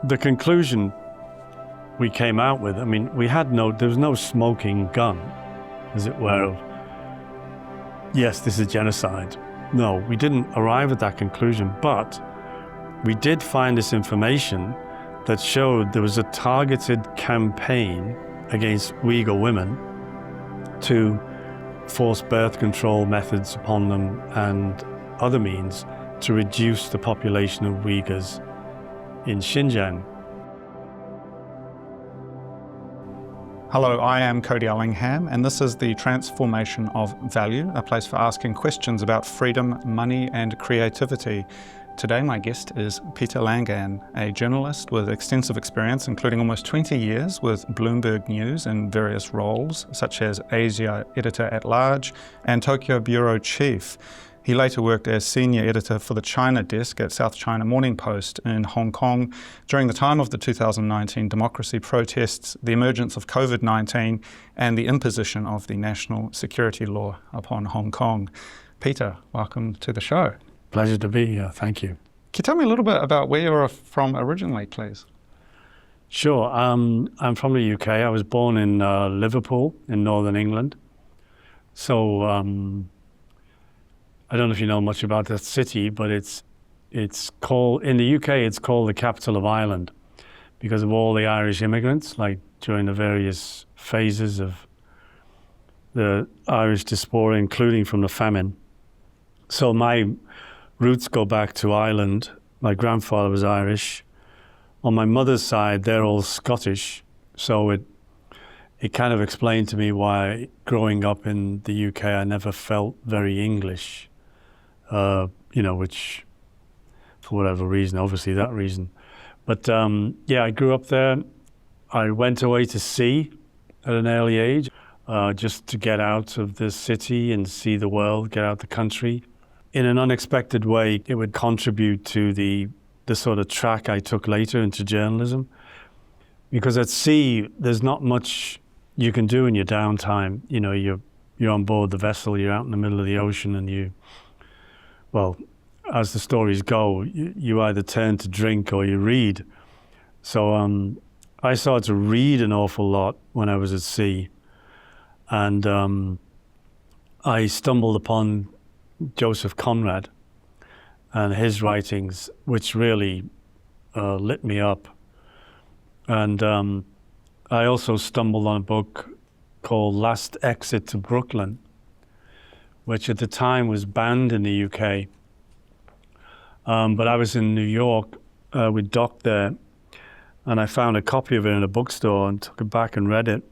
the conclusion we came out with, I mean, there was no smoking gun, as it were, of, yes, this is genocide. No, we didn't arrive at that conclusion, but we did find this information that showed there was a targeted campaign against Uyghur women to force birth control methods upon them and other means to reduce the population of Uyghurs in Xinjiang. Hello, I am Cody Langan, and this is the Transformation of Value, a place for asking questions about freedom, money, and creativity. Today, my guest is Peter Langan, a journalist with extensive experience, including almost 20 years with Bloomberg News in various roles, such as Asia Editor-at-Large and Tokyo Bureau Chief. He later worked as senior editor for the China desk at South China Morning Post in Hong Kong during the time of the 2019 democracy protests, the emergence of COVID-19, and the imposition of the national security law upon Hong Kong. Peter, welcome to the show. Pleasure to be here, thank you. Can you tell me a little bit about where you're from originally, please? Sure, I'm from the UK. I was born in Liverpool in Northern England. So I don't know if you know much about that city, but it's called, in the UK, it's called the capital of Ireland because of all the Irish immigrants, like during the various phases of the Irish diaspora, including from the famine. So my roots go back to Ireland. My grandfather was Irish. On my mother's side, they're all Scottish. So it kind of explained to me why growing up in the UK, I never felt very English. Which, for whatever reason, obviously that reason. But I grew up there. I went away to sea at an early age, just to get out of the city and see the world, get out the country. In an unexpected way, it would contribute to the sort of track I took later into journalism. Because at sea, there's not much you can do in your downtime. You know, you're on board the vessel, you're out in the middle of the ocean, and well, as the stories go, you either turn to drink or you read. So I started to read an awful lot when I was at sea. And I stumbled upon Joseph Conrad and his writings, which really lit me up. And I also stumbled on a book called Last Exit to Brooklyn, which at the time was banned in the UK. But I was in New York with Doc there, and I found a copy of it in a bookstore and took it back and read it.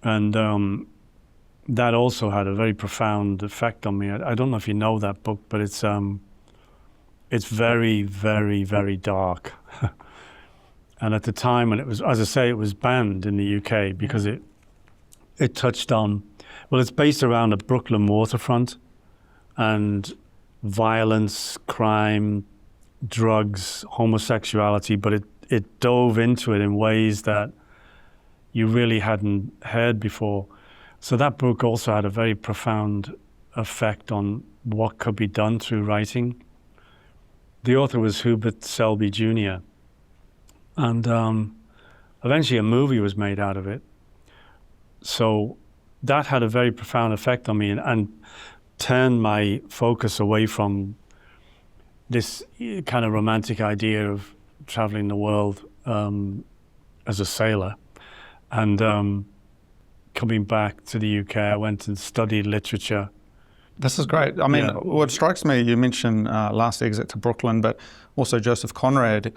And that also had a very profound effect on me. I don't know if you know that book, but it's very, very, very dark. And at the time when it was, as I say, it was banned in the UK because it touched on, well, it's based around the Brooklyn waterfront and violence, crime, drugs, homosexuality, but it dove into it in ways that you really hadn't heard before. So that book also had a very profound effect on what could be done through writing. The author was Hubert Selby Jr. And eventually a movie was made out of it. So that had a very profound effect on me and turned my focus away from this kind of romantic idea of traveling the world as a sailor. And coming back to the UK, I went and studied literature. This is great. I mean, what strikes me, you mentioned Last Exit to Brooklyn, but also Joseph Conrad,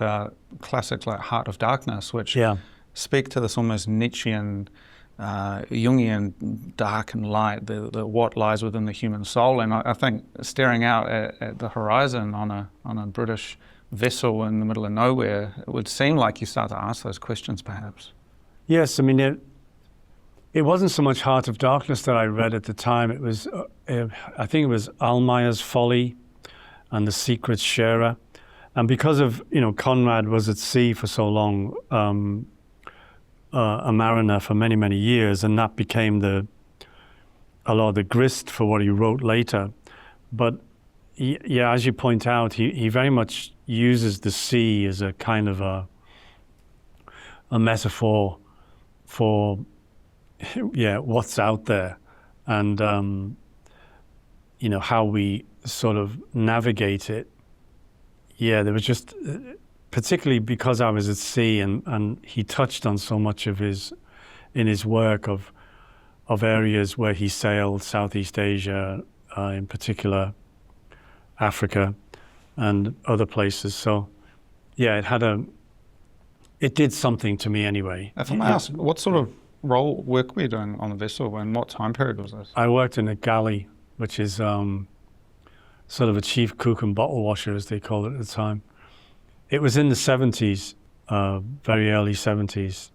classics like Heart of Darkness, which speak to this almost Nietzschean, Jungian dark and light, the what lies within the human soul. And I think staring out at the horizon on a British vessel in the middle of nowhere, it would seem like you start to ask those questions, perhaps. Yes, I mean, it wasn't so much Heart of Darkness that I read at the time. It was, I think it was Almayer's Folly and The Secret Sharer. And because of, Conrad was at sea for so long, a mariner for many, many years, and that became a lot of the grist for what he wrote later. But as you point out, he very much uses the sea as a kind of a metaphor for what's out there, and how we sort of navigate it. Yeah, there was just, particularly because I was at sea, and he touched on so much of in his work of areas where he sailed, Southeast Asia, in particular, Africa, and other places. So, yeah, it did something to me anyway. If I may ask, what sort of work were you doing on the vessel, and what time period was this? I worked in a galley, which is sort of a chief cook and bottle washer, as they called it at the time. It was in the 70s, very early 70s.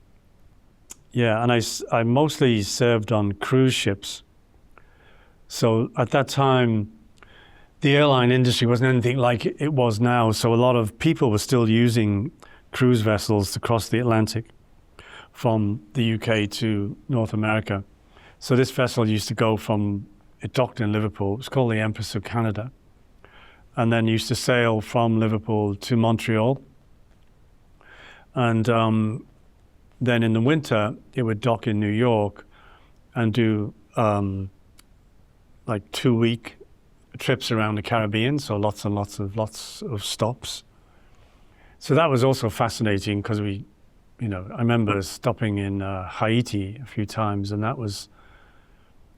Yeah, and I mostly served on cruise ships. So at that time, the airline industry wasn't anything like it was now. So a lot of people were still using cruise vessels to cross the Atlantic from the UK to North America. So this vessel used to go it docked in Liverpool. It was called the Empress of Canada. And then used to sail from Liverpool to Montreal. And then in the winter, it would dock in New York and do like 2-week trips around the Caribbean. So lots of stops. So that was also fascinating because I remember stopping in Haiti a few times, and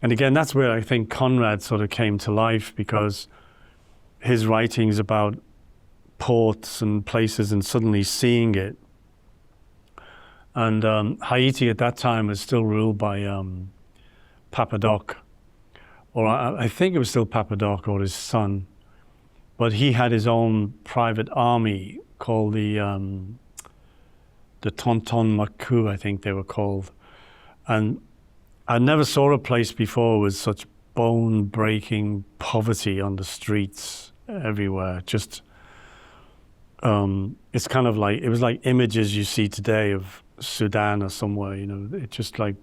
again, that's where I think Conrad sort of came to life, because his writings about ports and places and suddenly seeing it. And Haiti at that time was still ruled by Papa Doc, or I think it was still Papa Doc or his son, but he had his own private army called the Tonton Macu, I think they were called. And I never saw a place before with such bone-breaking poverty on the streets everywhere. Just, it's kind of like, it was like images you see today of Sudan or somewhere, it's just like,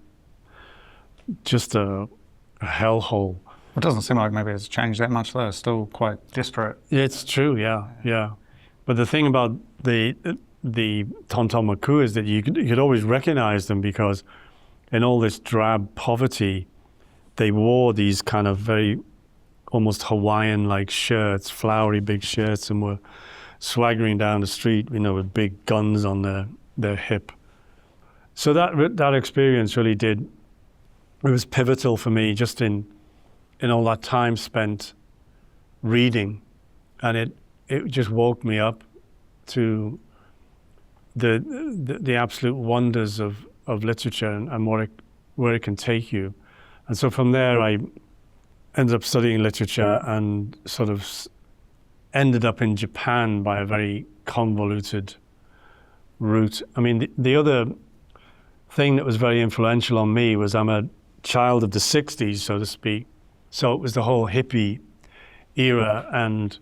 just a hellhole. It doesn't seem like maybe it's changed that much though. It's still quite desperate. It's true, yeah. But the thing about the Tonton Macu is that you could always recognize them, because in all this drab poverty, they wore these kind of very almost Hawaiian-like shirts, flowery big shirts, and were swaggering down the street, with big guns on their hip. So that experience really it was pivotal for me, just in all that time spent reading, and it just woke me up to the absolute wonders of literature and where it can take you. And so from there, I ended up studying literature and sort of ended up in Japan by a very convoluted route. I mean, the other thing that was very influential on me was I'm a child of the 60s, so to speak. So it was the whole hippie era and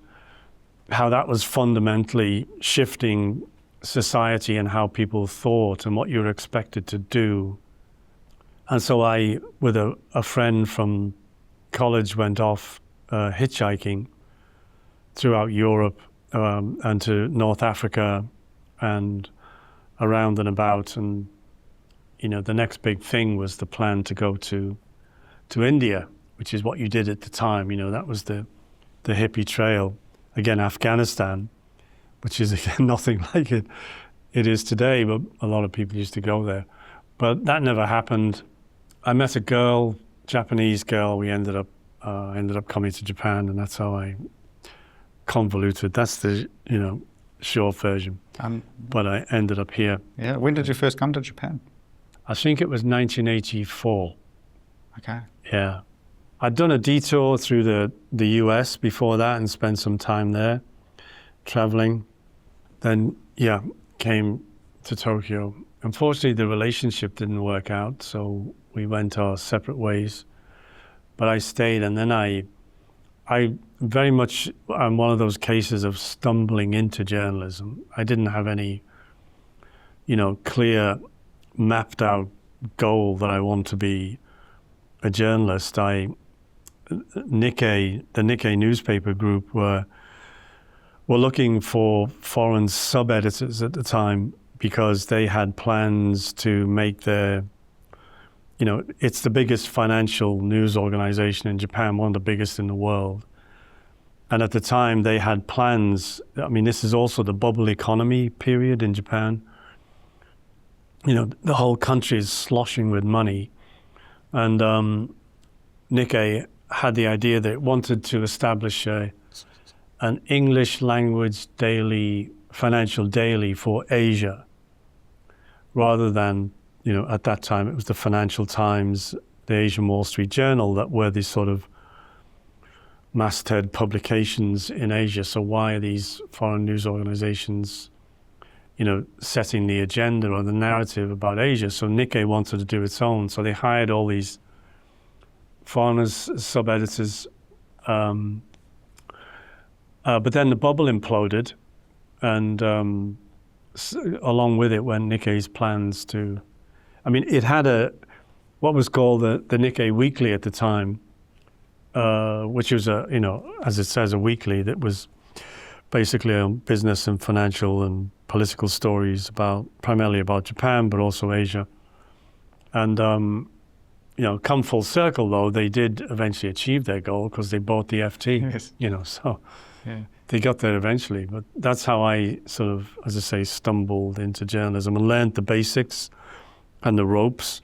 how that was fundamentally shifting society and how people thought and what you were expected to do. And so I, with a friend from college, went off hitchhiking throughout Europe and to North Africa and around and about. And, the next big thing was the plan to go to India, which is what you did at the time. That was the hippie trail. Again, Afghanistan, which is again nothing like it is today, but a lot of people used to go there. But that never happened. I met a girl, Japanese girl. We ended up coming to Japan, and that's how I convoluted. That's the short version. But I ended up here. Yeah. When did you first come to Japan? I think it was 1984. Okay. Yeah. I'd done a detour through the US before that and spent some time there traveling. Then, came to Tokyo. Unfortunately, the relationship didn't work out, so we went our separate ways. But I stayed, and then I very much, I'm one of those cases of stumbling into journalism. I didn't have any, clear, mapped out goal that I want to be a journalist. The Nikkei newspaper group were looking for foreign sub-editors at the time because they had plans to make it's the biggest financial news organization in Japan, one of the biggest in the world. And at the time they had plans, this is also the bubble economy period in Japan. The whole country is sloshing with money. And Nikkei had the idea that it wanted to establish an English language financial daily for Asia, rather than, at that time it was the Financial Times, the Asian Wall Street Journal that were these sort of masthead publications in Asia. So why are these foreign news organizations, setting the agenda or the narrative about Asia? So Nikkei wanted to do its own. So they hired all these foreigners, sub-editors. But then the bubble imploded, and along with it went Nikkei's plans to, it had what was called the Nikkei Weekly at the time, which was as it says, a weekly that was basically on business and financial and political stories primarily about Japan, but also Asia. And come full circle, though, they did eventually achieve their goal because they bought the FT. Yes. So yeah. They got there eventually. But that's how I sort of, as I say, stumbled into journalism and learned the basics and the ropes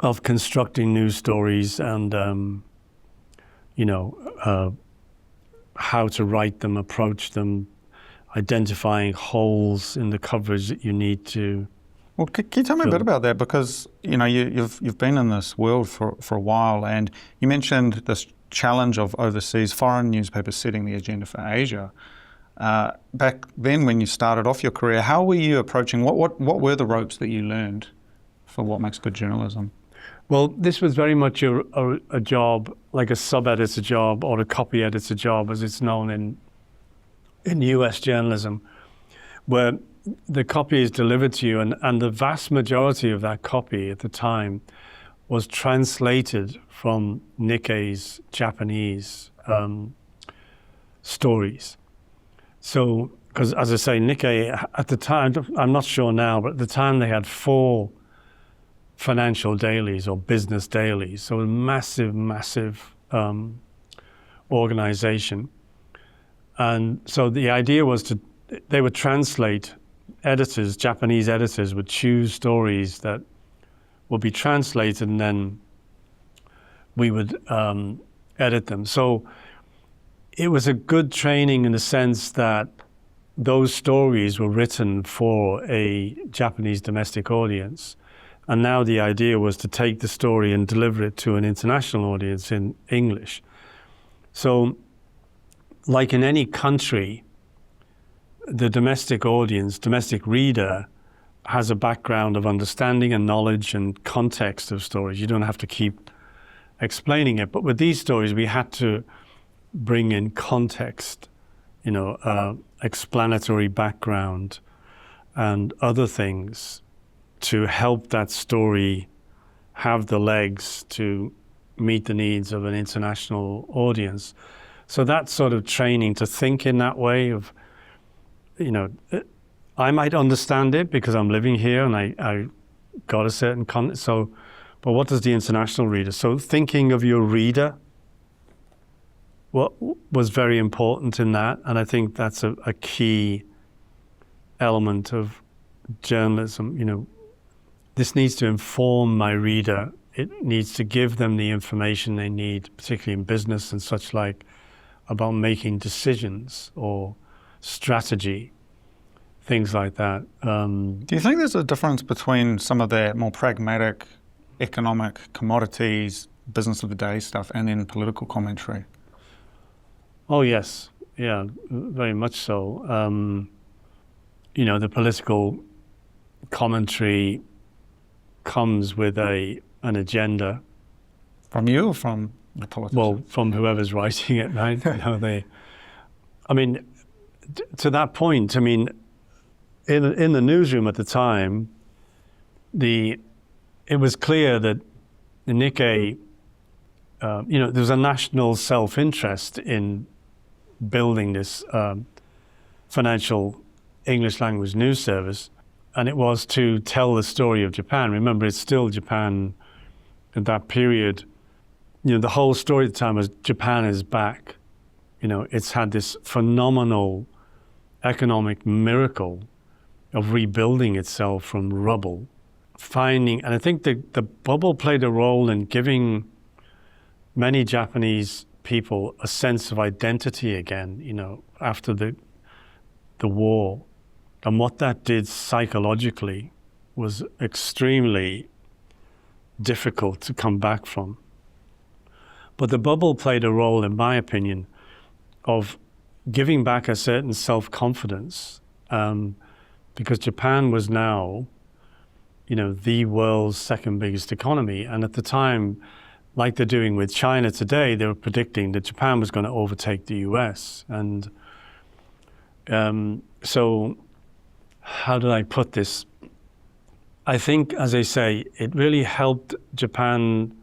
of constructing news stories and how to write them, approach them, identifying holes in the coverage that you need to. Well, can you tell me a bit about that? Because you've been in this world for a while, and you mentioned this challenge of overseas foreign newspapers setting the agenda for Asia. Back then, when you started off your career, how were you approaching? What were the ropes that you learned for what makes good journalism? Well, this was very much a job, like a sub-editor job or a copy editor job, as it's known in US journalism, where the copy is delivered to you, and the vast majority of that copy at the time was translated from Nikkei's Japanese stories. So, because as I say, Nikkei at the time, I'm not sure now, but at the time they had 4 financial dailies or business dailies. So a massive, massive organization. And so the idea was they would translate, Japanese editors would choose stories that would be translated, and then we would edit them. So it was a good training in the sense that those stories were written for a Japanese domestic audience. And now the idea was to take the story and deliver it to an international audience in English. So, like in any country, the domestic audience, domestic reader, has a background of understanding and knowledge and context of stories. You don't have to keep explaining it. But with these stories, we had to bring in context, explanatory background and other things to help that story have the legs to meet the needs of an international audience. So that sort of training to think in that way of, I might understand it because I'm living here and I got a certain context. So, but what does the international reader? So thinking of your reader was very important in that. And I think that's a key element of journalism. This needs to inform my reader. It needs to give them the information they need, particularly in business and such like, about making decisions or strategy, things like that. Do you think there's a difference between some of that more pragmatic economic commodities, business of the day stuff, and then political commentary? Oh, yes. Yeah, very much so. The political commentary comes with an agenda. From you or from the politician? Well, from whoever's writing it, right? To that point, in the newsroom at the time, it was clear that the Nikkei, there was a national self-interest in building this financial English language news service, and it was to tell the story of Japan. Remember, it's still Japan at that period. The whole story at the time was Japan is back. It's had this phenomenal economic miracle of rebuilding itself from rubble, and I think the bubble played a role in giving many Japanese people a sense of identity again, after the war. And what that did psychologically was extremely difficult to come back from. But the bubble played a role, in my opinion, of giving back a certain self-confidence, because Japan was now, the world's second biggest economy. And at the time, like they're doing with China today, they were predicting that Japan was going to overtake the US. And so how did I put this? I think, as I say, it really helped Japan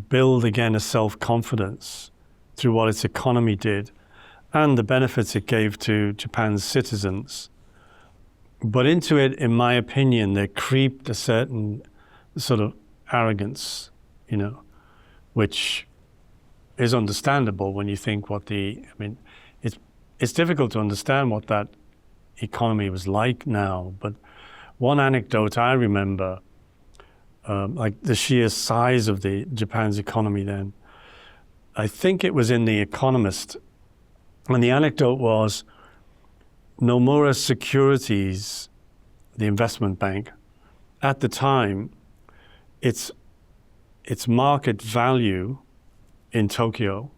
build again a self-confidence through what its economy did and the benefits it gave to Japan's citizens. But into it, in my opinion, there creeped a certain sort of arrogance, which is understandable when you think it's difficult to understand what that economy was like now. But one anecdote I remember, like the sheer size of Japan's economy then, I think it was in The Economist, and the anecdote was Nomura Securities, the investment bank, at the time, its market value in Tokyo,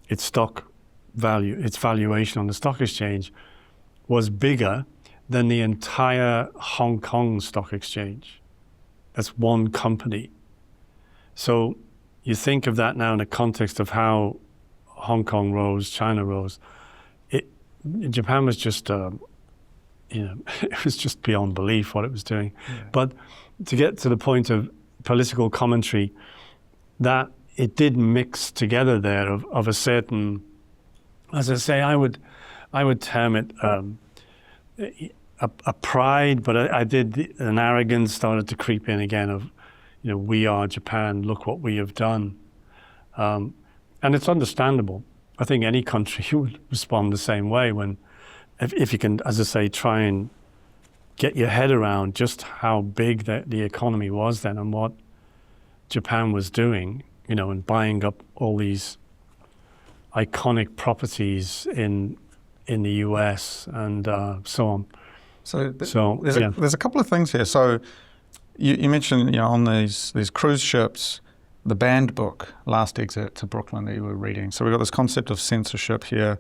its stock value, its valuation on the stock exchange, was bigger than the entire Hong Kong stock exchange. That's one company. So you think of that now in the context of how Hong Kong rose, China rose. Japan was just, it was just beyond belief what it was doing. Yeah. But to get to the point of political commentary, that it did mix together there of a certain, as I say, I would term it a pride, but an arrogance started to creep in again of, we are Japan, look what we have done. And it's understandable. I think any country would respond the same way if you can, as I say, try and get your head around just how big the economy was then and what Japan was doing, and buying up all these iconic properties in the US and so on. So there's a couple of things here. So you mentioned, on these cruise ships, the banned book, Last Exit to Brooklyn, that you were reading. So we've got this concept of censorship here.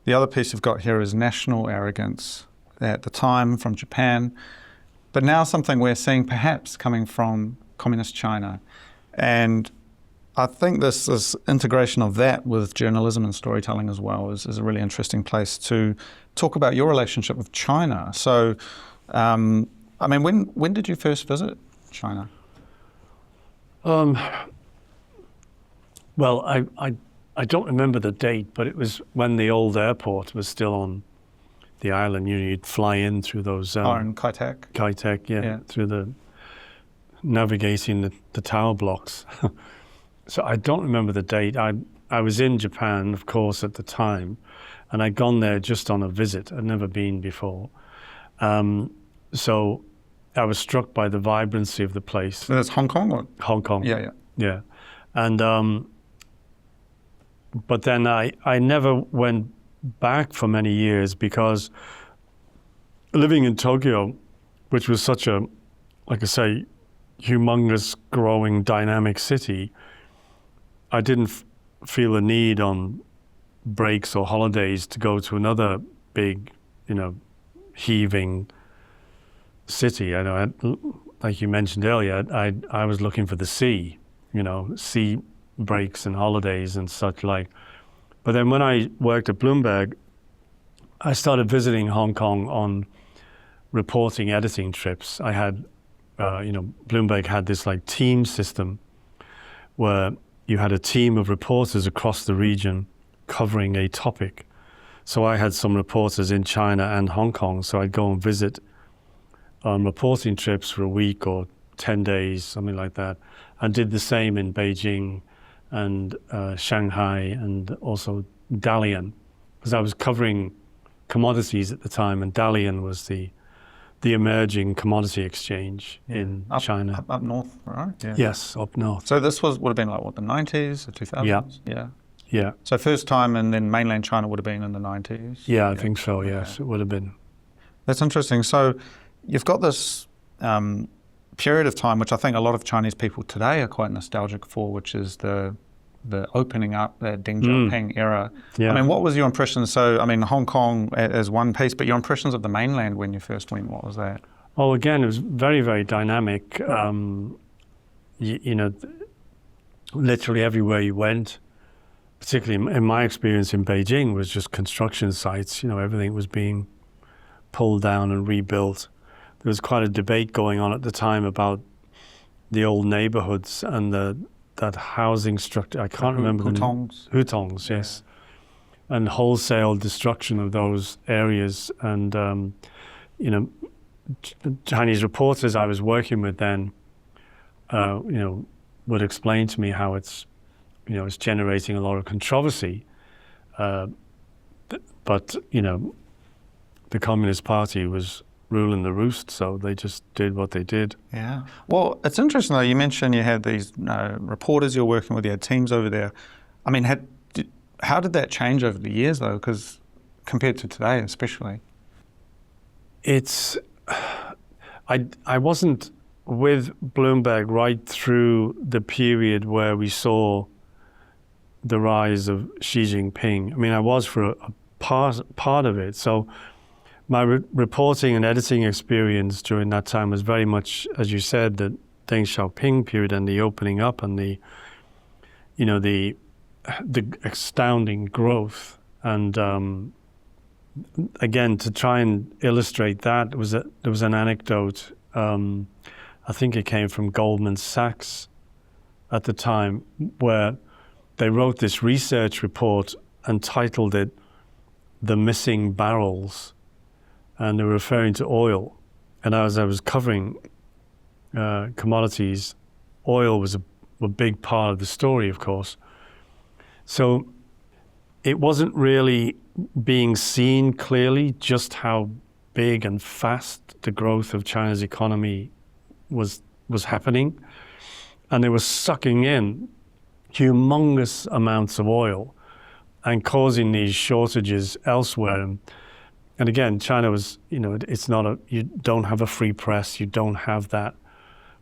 The other piece you've got here is national arrogance at the time from Japan, but now something we're seeing perhaps coming from communist China. And I think this integration of that with journalism and storytelling as well is a really interesting place to talk about your relationship with China. So, when did you first visit China? Well, I don't remember the date, but it was when the old airport was still on the island. You'd fly in through those... in Kai-Tak? Kai-Tak, yeah, through navigating the tower blocks. So I don't remember the date. I was in Japan, of course, at the time, and I'd gone there just on a visit. I'd never been before. So I was struck by the vibrancy of the place. And that's Hong Kong? Or? Hong Kong. Yeah. And but then I never went back for many years because living in Tokyo, which was such a, like I say, humongous, growing, dynamic city, I didn't feel a need on breaks or holidays to go to another big, heaving city. I know, like you mentioned earlier, I was looking for the sea, sea breaks and holidays and such like. But then when I worked at Bloomberg, I started visiting Hong Kong on reporting, editing trips. I had, Bloomberg had this like team system where you had a team of reporters across the region covering a topic. So I had some reporters in China and Hong Kong, so I'd go and visit on reporting trips for a week or 10 days, something like that, and did the same in Beijing and Shanghai and also Dalian, because I was covering commodities at the time, and Dalian was the emerging commodity exchange in China. Up north, right? Yeah. Yes, up north. So this would have been like, what, the 90s, the 2000s? Yeah. Yeah. Yeah. So first time, and then mainland China would have been in the 90s? Yeah, I think so, yes, it would have been. That's interesting. So you've got this period of time, which I think a lot of Chinese people today are quite nostalgic for, which is the opening up, that Deng Xiaoping era. Yeah. I mean, what was your impression? So, I mean, Hong Kong as one piece, but your impressions of the mainland when you first went, what was that? Oh, again, it was very, very dynamic. You know, literally everywhere you went, particularly in my experience in Beijing, was just construction sites. You know, everything was being pulled down and rebuilt. There was quite a debate going on at the time about the old neighborhoods and that housing structure. I can't remember the name. Hutongs, yes. And wholesale destruction of those areas. And, you know, Chinese reporters I was working with then, you know, would explain to me how it's, you know, it's generating a lot of controversy. But, you know, the Communist Party was ruling the roost, so they just did what they did. Yeah. Well, it's interesting though, you mentioned you had these reporters you're working with, you had teams over there. I mean, how did that change over the years though? Because compared to today especially. It's, I wasn't with Bloomberg right through the period where we saw the rise of Xi Jinping. I mean, I was for a part of it. So my reporting and editing experience during that time was very much, as you said, the Deng Xiaoping period and the opening up and the, you know, the astounding growth. And again, to try and illustrate that, there was an anecdote. I think it came from Goldman Sachs at the time, where they wrote this research report and titled it "The Missing Barrels." And they were referring to oil. And as I was covering commodities, oil was a big part of the story, of course. So it wasn't really being seen clearly just how big and fast the growth of China's economy was happening. And they were sucking in humongous amounts of oil and causing these shortages elsewhere. And again, China was, you know, it's not you don't have a free press, you don't have that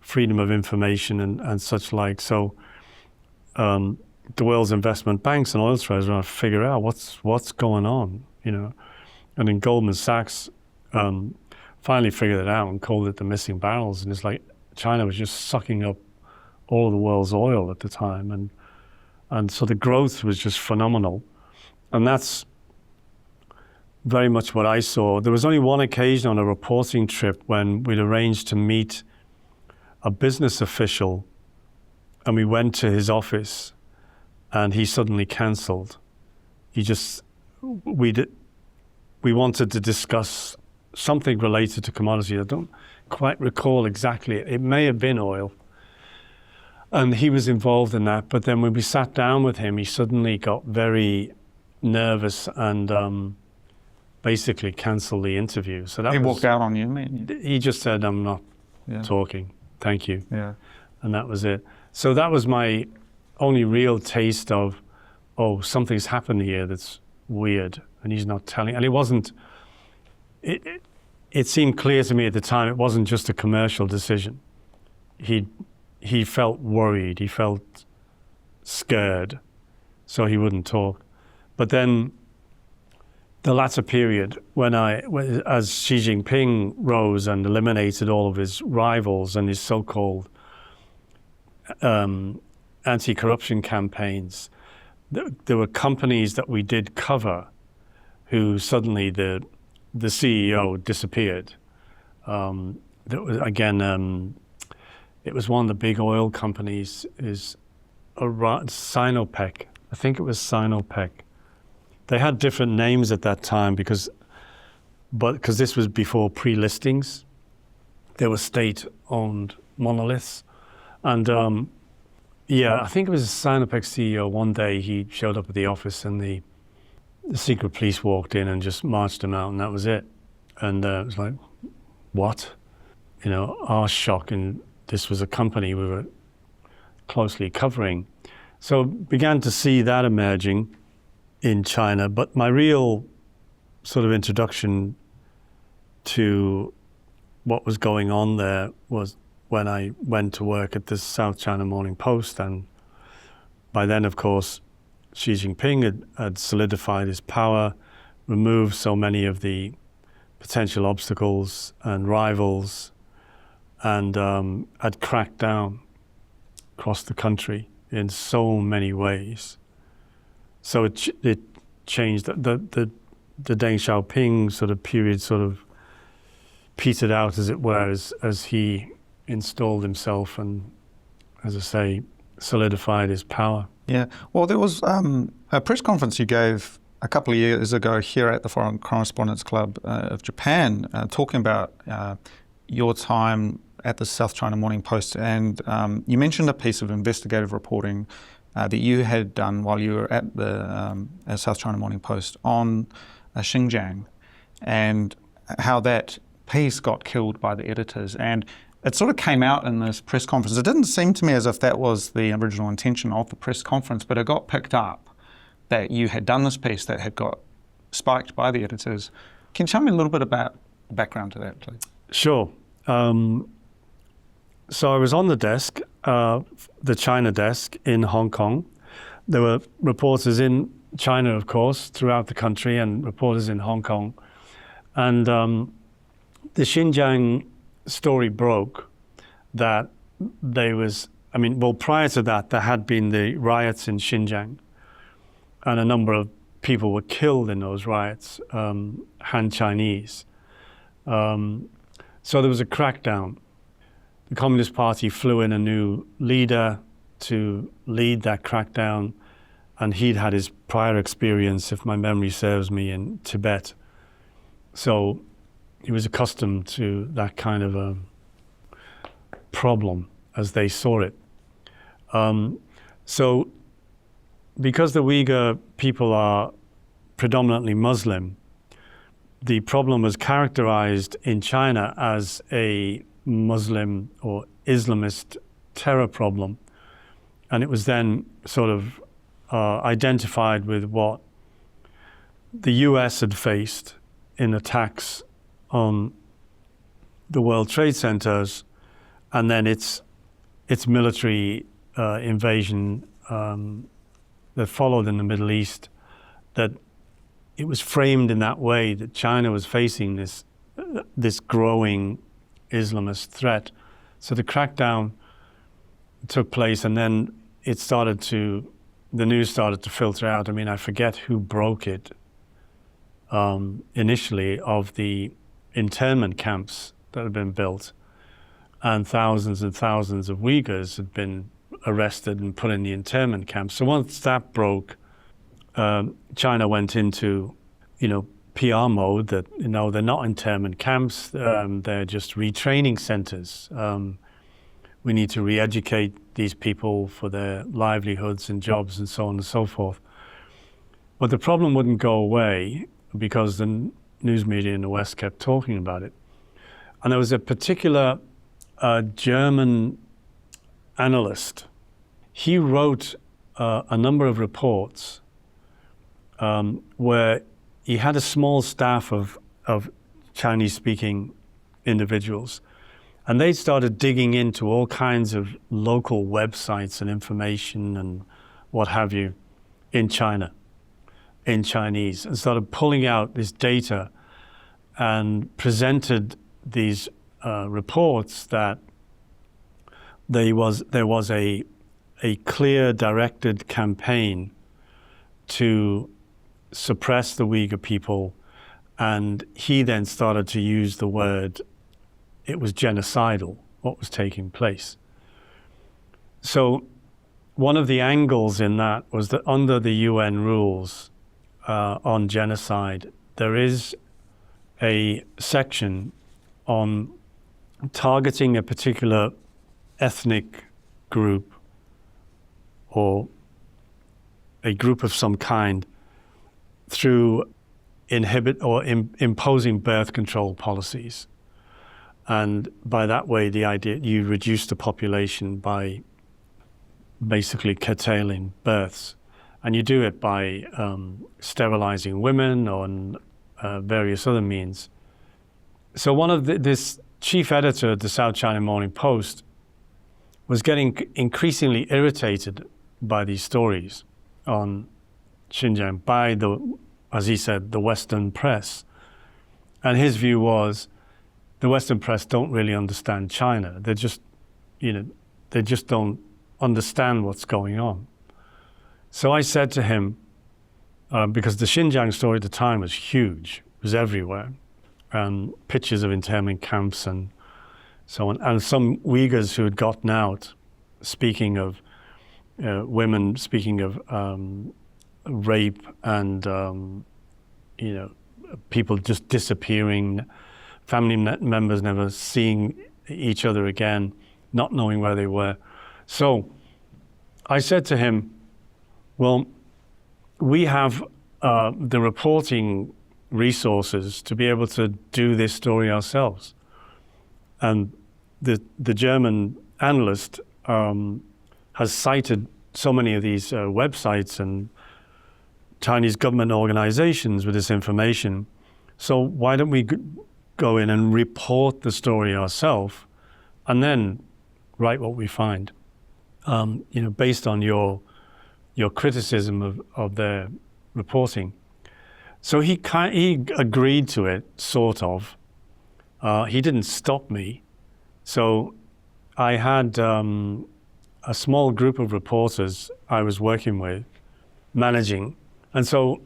freedom of information and such like. So the world's investment banks and oil traders are trying to figure out what's going on, you know. And then Goldman Sachs finally figured it out and called it the missing barrels. And it's like China was just sucking up all of the world's oil at the time. And so the growth was just phenomenal. And that's very much what I saw. There was only one occasion on a reporting trip when we'd arranged to meet a business official, and we went to his office and he suddenly cancelled. We wanted to discuss something related to commodity. I don't quite recall exactly. It may have been oil. And he was involved in that. But then when we sat down with him, he suddenly got very nervous and basically cancelled the interview. So he walked out on you, man. He just said, "I'm not talking. Thank you." Yeah. And that was it. So that was my only real taste of, oh, something's happened here that's weird, and he's not telling. And it wasn't. It seemed clear to me at the time it wasn't just a commercial decision. He felt worried. He felt scared, so he wouldn't talk. But then the latter period, as Xi Jinping rose and eliminated all of his rivals and his so-called anti-corruption campaigns, there were companies that we did cover who suddenly the CEO disappeared. It was one of the big oil companies, Sinopec. I think it was Sinopec. They had different names at that time because this was before pre-listings. They were state-owned monoliths. And I think it was a Sinopec CEO. One day he showed up at the office and the secret police walked in and just marched him out, and that was it. And it was like, what? Our shock, and this was a company we were closely covering. So began to see that emerging in China. But my real sort of introduction to what was going on there was when I went to work at the South China Morning Post. And by then, of course, Xi Jinping had solidified his power, removed so many of the potential obstacles and rivals, and had cracked down across the country in so many ways. So it changed. The Deng Xiaoping sort of period sort of petered out, as it were, as he installed himself and, as I say, solidified his power. Yeah. Well, there was a press conference you gave a couple of years ago here at the Foreign Correspondents Club of Japan, talking about your time at the South China Morning Post, and you mentioned a piece of investigative reporting that you had done while you were at the South China Morning Post on Xinjiang, and how that piece got killed by the editors. And it sort of came out in this press conference. It didn't seem to me as if that was the original intention of the press conference, but it got picked up that you had done this piece that had got spiked by the editors. Can you tell me a little bit about the background to that, please? Sure. So I was on the desk, the China desk in Hong Kong. There were reporters in China, of course, throughout the country, and reporters in Hong Kong. And the Xinjiang story broke that prior to that, there had been the riots in Xinjiang, and a number of people were killed in those riots, Han Chinese. So there was a crackdown. The Communist Party flew in a new leader to lead that crackdown, and he'd had his prior experience, if my memory serves me, in Tibet. So he was accustomed to that kind of a problem as they saw it. So because the Uyghur people are predominantly Muslim, the problem was characterized in China as a Muslim or Islamist terror problem. And it was then sort of identified with what the US had faced in attacks on the World Trade Centers, and then its military invasion that followed in the Middle East, that it was framed in that way, that China was facing this growing Islamist threat. So the crackdown took place, and then the news started to filter out. I mean, I forget who broke it initially, of the internment camps that had been built, and thousands of Uyghurs had been arrested and put in the internment camps. So once that broke, China went into, PR mode that, they're not internment camps, they're just retraining centers. We need to re-educate these people for their livelihoods and jobs and so on and so forth. But the problem wouldn't go away because the news media in the West kept talking about it. And there was a particular German analyst. He wrote a number of reports where he had a small staff of Chinese-speaking individuals, and they started digging into all kinds of local websites and information and what have you in China, in Chinese, and started pulling out this data and presented these reports that there was a clear directed campaign to suppress the Uyghur people, and he then started to use the word, it was genocidal, what was taking place. So one of the angles in that was that under the UN rules, on genocide, there is a section on targeting a particular ethnic group or a group of some kind through imposing birth control policies. And by that way, the idea you reduce the population by basically curtailing births. And you do it by sterilizing women or various other means. So one of this chief editor of the South China Morning Post was getting increasingly irritated by these stories on Xinjiang by as he said, the Western press. And his view was the Western press don't really understand China. They just don't understand what's going on. So I said to him, because the Xinjiang story at the time was huge, it was everywhere, and pictures of internment camps and so on, and some Uyghurs who had gotten out, speaking of women, speaking of rape and people just disappearing, family members never seeing each other again, not knowing where they were. So I said to him, well, we have the reporting resources to be able to do this story ourselves. And the German analyst has cited so many of these websites and Chinese government organizations with this information. So why don't we go in and report the story ourselves and then write what we find, based on your criticism of their reporting. So he agreed to it, sort of. He didn't stop me. So I had a small group of reporters I was working with, managing. And so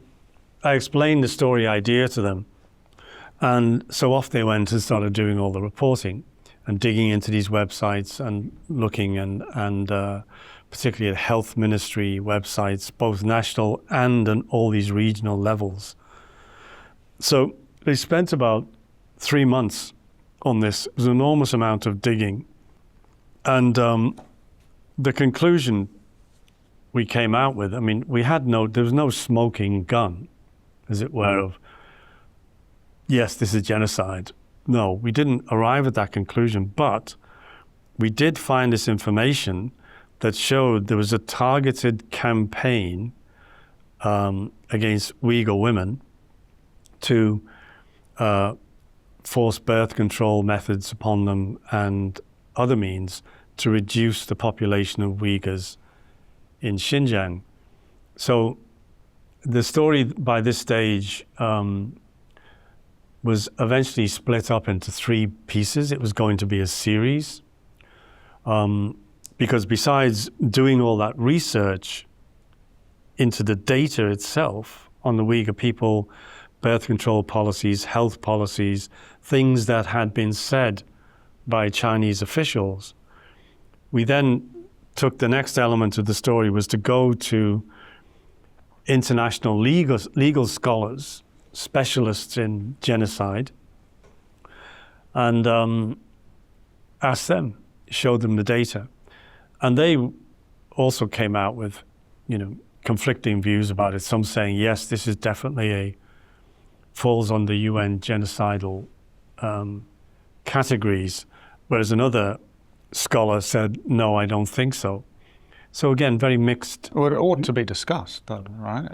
I explained the story idea to them. And so off they went and started doing all the reporting and digging into these websites and looking and particularly at health ministry websites, both national and all these regional levels. So they spent about 3 months on this. It was an enormous amount of digging. And the conclusion we came out with, I mean, there was no smoking gun, as it were, of, yes, this is genocide. No, we didn't arrive at that conclusion, but we did find this information that showed there was a targeted campaign against Uyghur women to force birth control methods upon them and other means to reduce the population of Uyghurs in Xinjiang. So the story by this stage was eventually split up into 3 pieces. It was going to be a series. Because besides doing all that research into the data itself on the Uyghur people, birth control policies, health policies, things that had been said by Chinese officials, we then took the next element of the story was to go to international legal scholars, specialists in genocide, and ask them, show them the data. And they also came out with, conflicting views about it. Some saying, yes, this is definitely falls under UN genocidal categories, whereas another scholar said, no, I don't think so. So again, very mixed. Well, it ought to be discussed, though, right?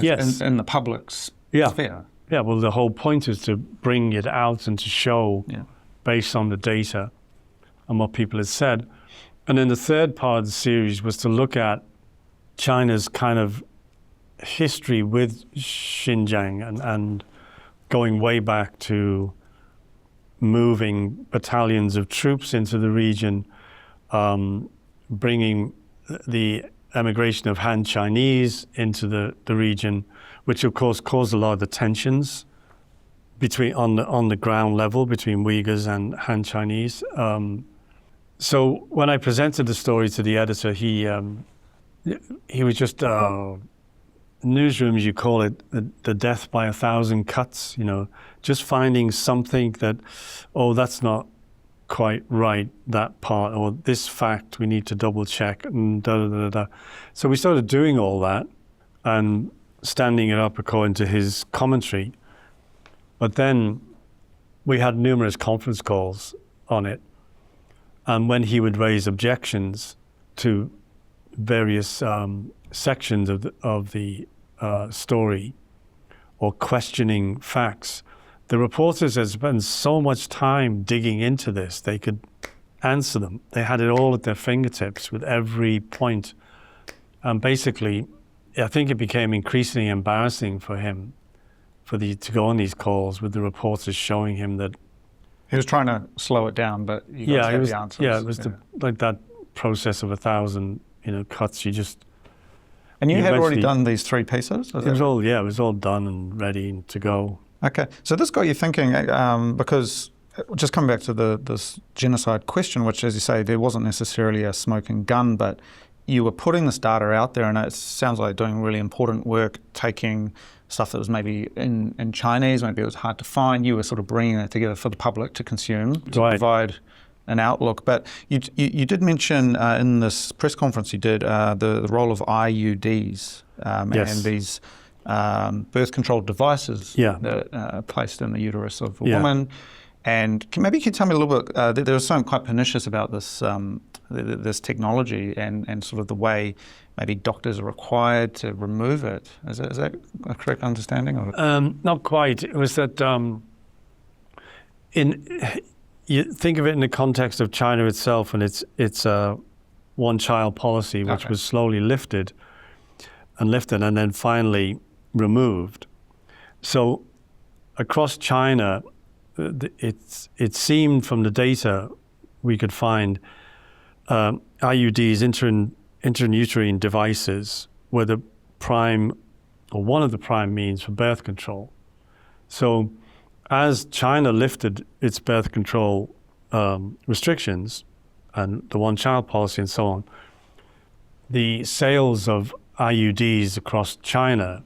Yes. In the public sphere. Yeah, well, the whole point is to bring it out and to show, based on the data and what people had said. And then the third part of the series was to look at China's kind of history with Xinjiang and going way back to moving battalions of troops into the region, bringing the emigration of Han Chinese into the region, which of course caused a lot of the tensions on the ground level between Uyghurs and Han Chinese. So when I presented the story to the editor, he was just newsrooms, you call it the death by 1,000 cuts, just finding something that, oh, that's not quite right, that part, or this fact we need to double check, and da da da da. So we started doing all that and standing it up according to his commentary. But then we had numerous conference calls on it. And when he would raise objections to various sections of the story or questioning facts, the reporters had spent so much time digging into this, they could answer them. They had it all at their fingertips with every point. And basically, I think it became increasingly embarrassing for him to go on these calls with the reporters showing him that he was trying to slow it down, but you guys had the answers. Yeah, it was like that process of 1,000 cuts. And you had already done these 3 pieces? It was all done and ready to go. Okay, so this got you thinking, because just coming back to this genocide question, which, as you say, there wasn't necessarily a smoking gun, but you were putting this data out there, and it sounds like doing really important work, taking stuff that was maybe in Chinese, maybe it was hard to find. You were sort of bringing it together for the public to consume, to provide an outlook. But you did mention in this press conference you did the role of IUDs and these birth control devices that are placed in the uterus of a woman. And maybe you could tell me a little bit, there was something quite pernicious about this technology and sort of the way maybe doctors are required to remove it. Is that a correct understanding of it? Not quite. It was that you think of it in the context of China itself and its one-child policy, which was slowly lifted and then finally removed. So across China, it seemed from the data we could find IUDs, intrauterine devices, were the prime or one of the prime means for birth control. So as China lifted its birth control restrictions and the one-child policy and so on, the sales of IUDs across China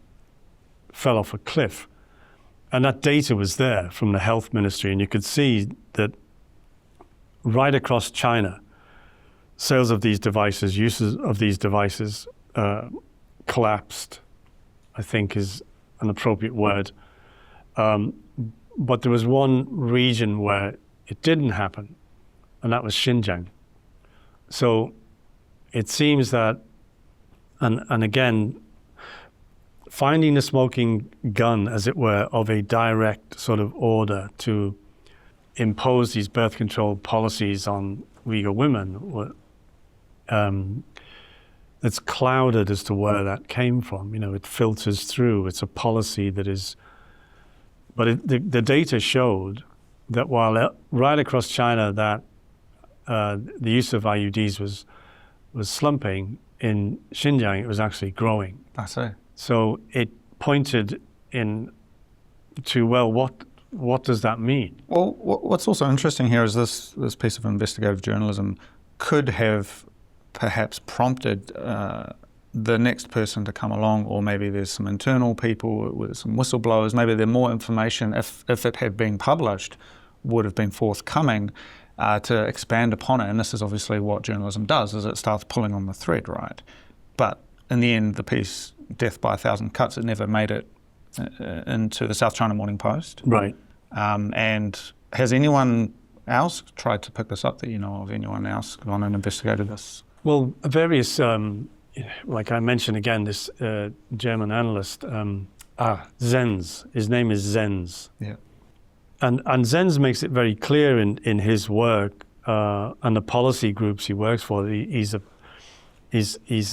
fell off a cliff. And that data was there from the health ministry, and you could see that right across China, sales of these devices, uses of these devices collapsed, I think is an appropriate word. But there was one region where it didn't happen, and that was Xinjiang. So it seems that, and again, finding the smoking gun, as it were, of a direct sort of order to impose these birth control policies on Uyghur women, it's clouded as to where that came from. It filters through. It's a policy that is, but the data showed that while right across China that the use of IUDs was slumping, in Xinjiang it was actually growing. I see. So it pointed to, well, what does that mean? Well, what's also interesting here is this piece of investigative journalism could have perhaps prompted the next person to come along, or maybe there's some internal people with some whistleblowers, maybe there's more information, if it had been published, would have been forthcoming to expand upon it. And this is obviously what journalism does, is it starts pulling on the thread, right? But in the end, the piece, Death by 1,000 Cuts, it never made it into the South China Morning Post. Right. And has anyone else tried to pick this up that you know of? Anyone else gone and investigated this? Well, various, like I mentioned again, this German analyst, Zenz, his name is Zenz. Yeah. And Zenz makes it very clear in his work and the policy groups he works for. He's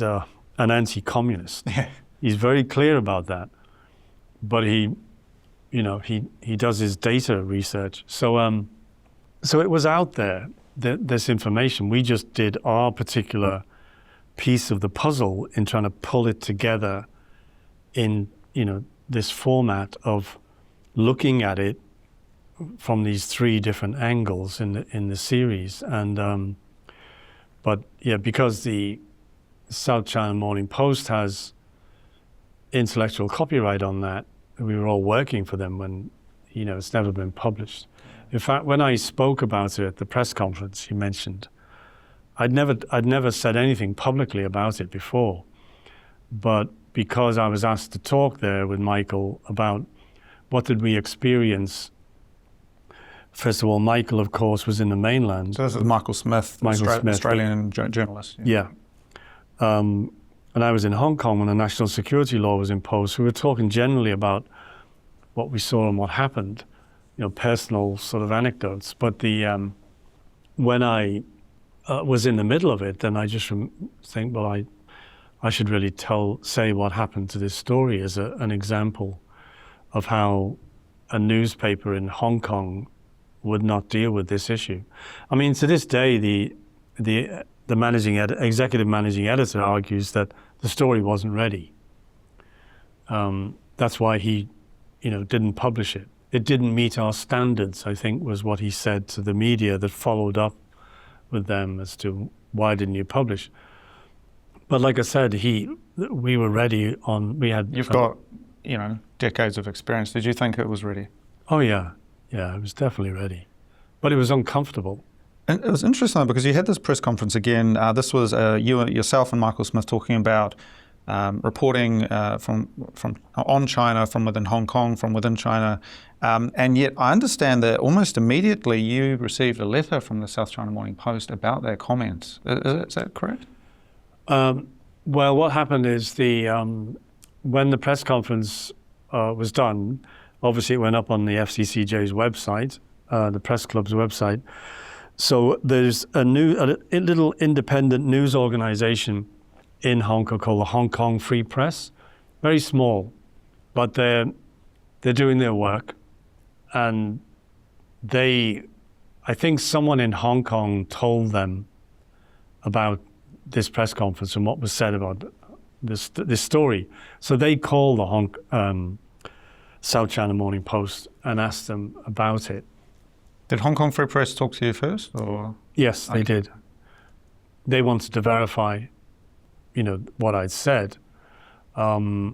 an anti-communist. Yeah. He's very clear about that. But he does his data research. So it was out there, this information. We just did our particular piece of the puzzle in trying to pull it together in this format of looking at it from these 3 different angles in the series. And but yeah, because the South China Morning Post has intellectual copyright on that. We were all working for them when, it's never been published. In fact, when I spoke about it at the press conference you mentioned, I'd never said anything publicly about it before. But because I was asked to talk there with Michael about what did we experience. First of all, Michael, of course, was in the mainland. So this is Michael Smith, Australian journalist. Yeah. And I was in Hong Kong when the national security law was imposed. We were talking generally about what we saw and what happened, personal sort of anecdotes. But when I was in the middle of it, then I just think, well, I should really say what happened to this story as an example of how a newspaper in Hong Kong would not deal with this issue. I mean, to this day, the executive managing editor argues that the story wasn't ready. That's why he, didn't publish it. It didn't meet our standards, I think, was what he said to the media that followed up with them as to why didn't you publish. But like I said, we were ready on. You've got, decades of experience. Did you think it was ready? Oh yeah, it was definitely ready, but it was uncomfortable. And it was interesting because you had this press conference again. This was yourself and Michael Smith talking about reporting on China from within Hong Kong, from within China, and yet I understand that almost immediately you received a letter from the South China Morning Post about their comments. Is that correct? Well, what happened is when the press conference was done, obviously it went up on the FCCJ's website, the press club's website. So there's a little independent news organization in Hong Kong called the Hong Kong Free Press. Very small, but they're doing their work, and I think someone in Hong Kong told them about this press conference and what was said about this story. So they called the South China Morning Post and asked them about it. Did Hong Kong Free Press talk to you first, or? Yes, they did. They wanted to verify, what I'd said. I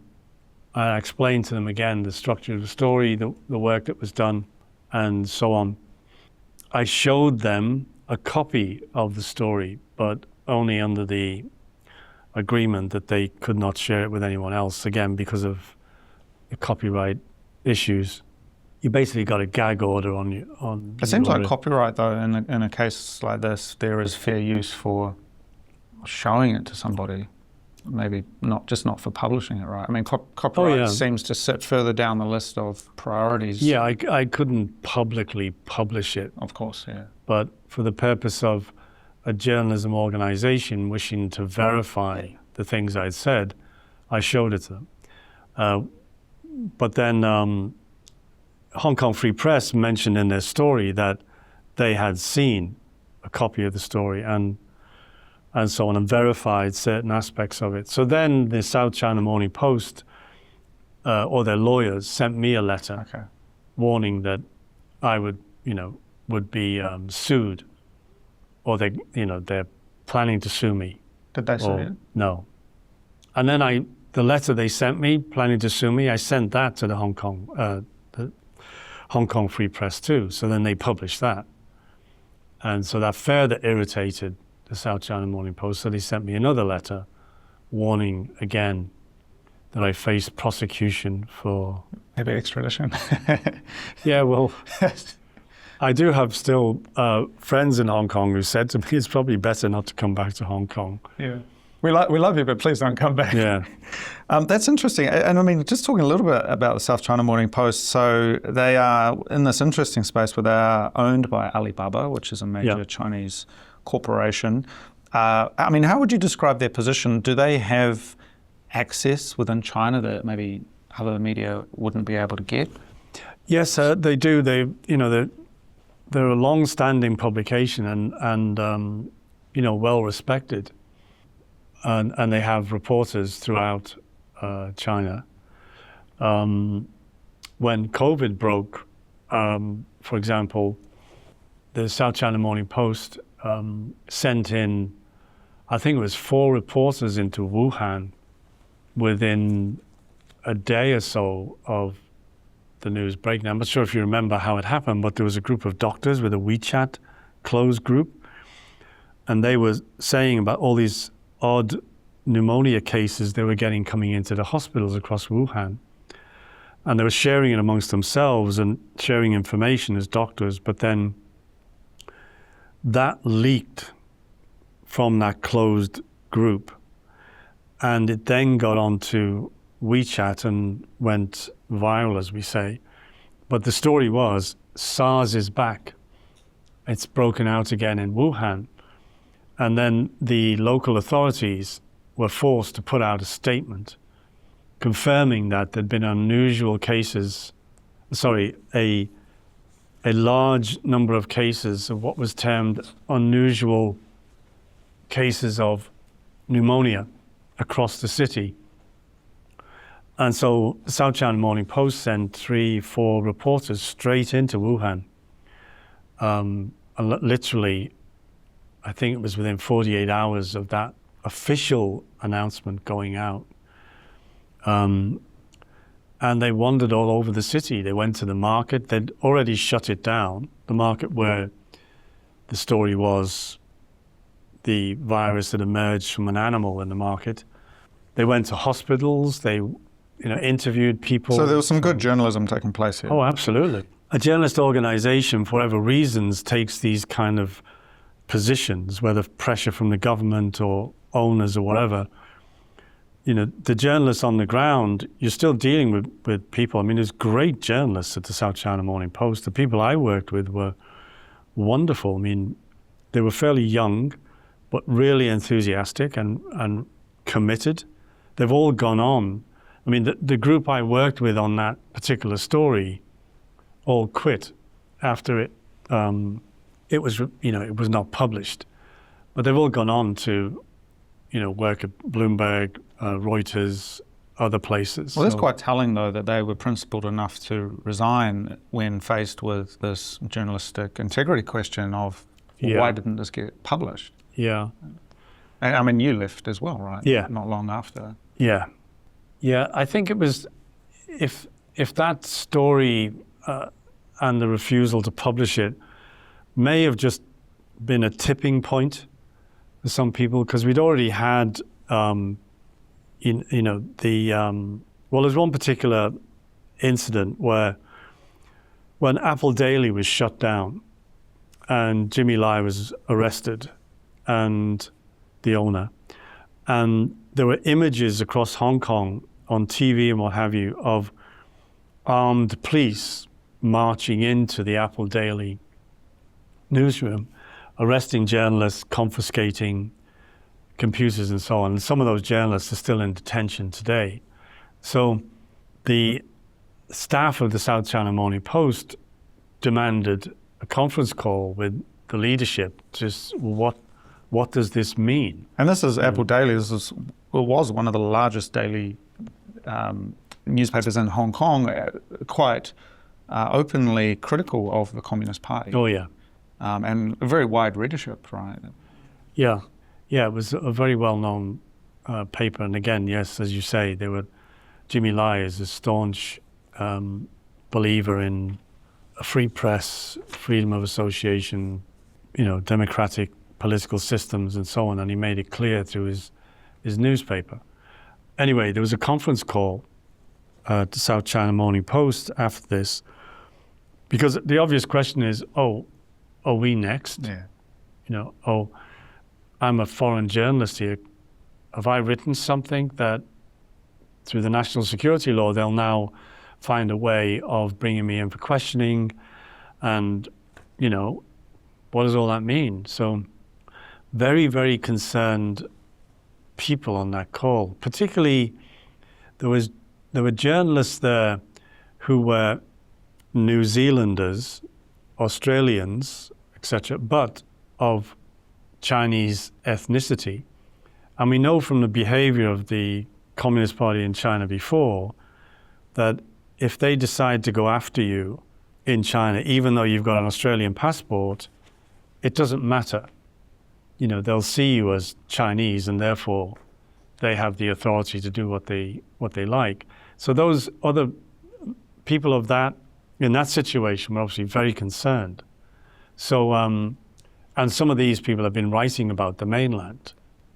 explained to them again the structure of the story, the work that was done, and so on. I showed them a copy of the story, but only under the agreement that they could not share it with anyone else, again, because of the copyright issues. You basically got a gag order on you. It seems like copyright, though, in a case like this, there is fair use for showing it to somebody. Maybe not for publishing it, right? I mean, copyright seems to sit further down the list of priorities. Yeah, I couldn't publicly publish it. Of course, yeah. But for the purpose of a journalism organization wishing to verify the things I'd said, I showed it to them. But then Hong Kong Free Press mentioned in their story that they had seen a copy of the story and so on, and verified certain aspects of it. So then the South China Morning Post or their lawyers sent me a letter warning that I would be sued, or they're planning to sue me. Did they sue you? No. And then the letter they sent me planning to sue me, I sent that to the Hong Kong Free Press too. So then they published that, and so that further irritated the South China Morning Post. So they sent me another letter warning again that I faced prosecution for maybe extradition. Yeah, well, I do have still friends in Hong Kong who said to me, it's probably better not to come back to Hong Kong. Yeah. We love you, but please don't come back. Yeah. That's interesting. And I mean, just talking a little bit about the South China Morning Post. So they are in this interesting space where they are owned by Alibaba, which is a major Chinese corporation. I mean, how would you describe their position? Do they have access within China that maybe other media wouldn't be able to get? Yes, they do. They're a long-standing publication and well respected, and they have reporters throughout China. When COVID broke, for example, the South China Morning Post sent in, I think it was 4 reporters into Wuhan within a day or so of the news breaking. I'm not sure if you remember how it happened, but there was a group of doctors with a WeChat closed group, and they were saying about all these odd pneumonia cases they were getting coming into the hospitals across Wuhan. And they were sharing it amongst themselves and sharing information as doctors, but then that leaked from that closed group. And it then got onto WeChat and went viral, as we say. But the story was, SARS is back. It's broken out again in Wuhan. And then the local authorities were forced to put out a statement confirming that there'd been unusual cases, a large number of cases of what was termed unusual cases of pneumonia across the city. And so the South China Morning Post sent 3-4 reporters straight into Wuhan. Literally, I think it was within 48 hours of that official announcement going out. And they wandered all over the city. They went to the market. They'd already shut it down, the market where the story was the virus had emerged from an animal in the market. They went to hospitals. They interviewed people. So there was some good journalism taking place here. Oh, absolutely. A journalist organization, for whatever reasons, takes these kind of positions, whether pressure from the government or owners or whatever. The journalists on the ground, you're still dealing with people. I mean, there's great journalists at the South China Morning Post. The people I worked with were wonderful. I mean, they were fairly young, but really enthusiastic and committed. They've all gone on. I mean, the group I worked with on that particular story all quit after it was not published. But they've all gone on to, work at Bloomberg, Reuters, other places. Well, that's quite telling, though, that they were principled enough to resign when faced with this journalistic integrity question of why didn't this get published? Yeah. I mean, you left as well, right? Yeah. Not long after. Yeah. Yeah, I think it was, if that story and the refusal to publish it may have just been a tipping point for some people, because we'd already had, there's one particular incident where when Apple Daily was shut down and Jimmy Lai was arrested, and the owner, and there were images across Hong Kong on TV and what have you of armed police marching into the Apple Daily newsroom, arresting journalists, confiscating computers and so on. And some of those journalists are still in detention today. So the staff of the South China Morning Post demanded a conference call with the leadership. Just what does this mean? And this is Apple Daily. This was one of the largest daily newspapers in Hong Kong, quite openly critical of the Communist Party. Oh, yeah. And a very wide readership, right? Yeah. Yeah, it was a very well-known paper. And again, yes, as you say, Jimmy Lai is a staunch believer in a free press, freedom of association, democratic political systems and so on. And he made it clear through his newspaper. Anyway, there was a conference call to South China Morning Post after this, because the obvious question is, are we next? Yeah. I'm a foreign journalist here. Have I written something that through the national security law, they'll now find a way of bringing me in for questioning? And, what does all that mean? So very, very concerned people on that call. Particularly, there were journalists there who were New Zealanders, Australians, etc., but of Chinese ethnicity. And we know from the behavior of the Communist Party in China before that if they decide to go after you in China, even though you've got an Australian passport, it doesn't matter. They'll see you as Chinese, and therefore they have the authority to do what they like. So those other people in that situation were obviously very concerned. So, and some of these people have been writing about the mainland.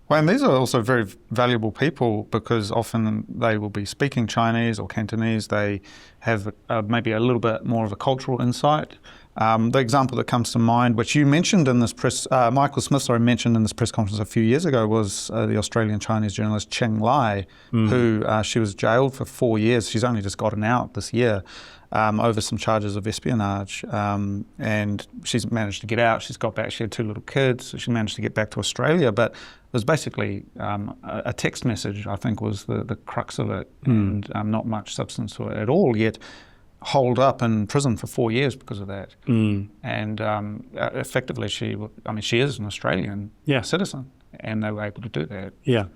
Well, and these are also very valuable people because often they will be speaking Chinese or Cantonese. They have maybe a little bit more of a cultural insight. The example that comes to mind, which you mentioned in this Michael Smith, mentioned in this press conference a few years ago, was the Australian Chinese journalist Cheng Lai, who she was jailed for 4 years. She's only just gotten out this year over some charges of espionage, and she's managed to get out. She's got back. She had 2 little kids, so she managed to get back to Australia. But it was basically a text message, I think, was the crux of it, and not much substance to it at all. Yet holed up in prison for 4 years because of that. And effectively, she is an Australian citizen, and they were able to do that. Yeah.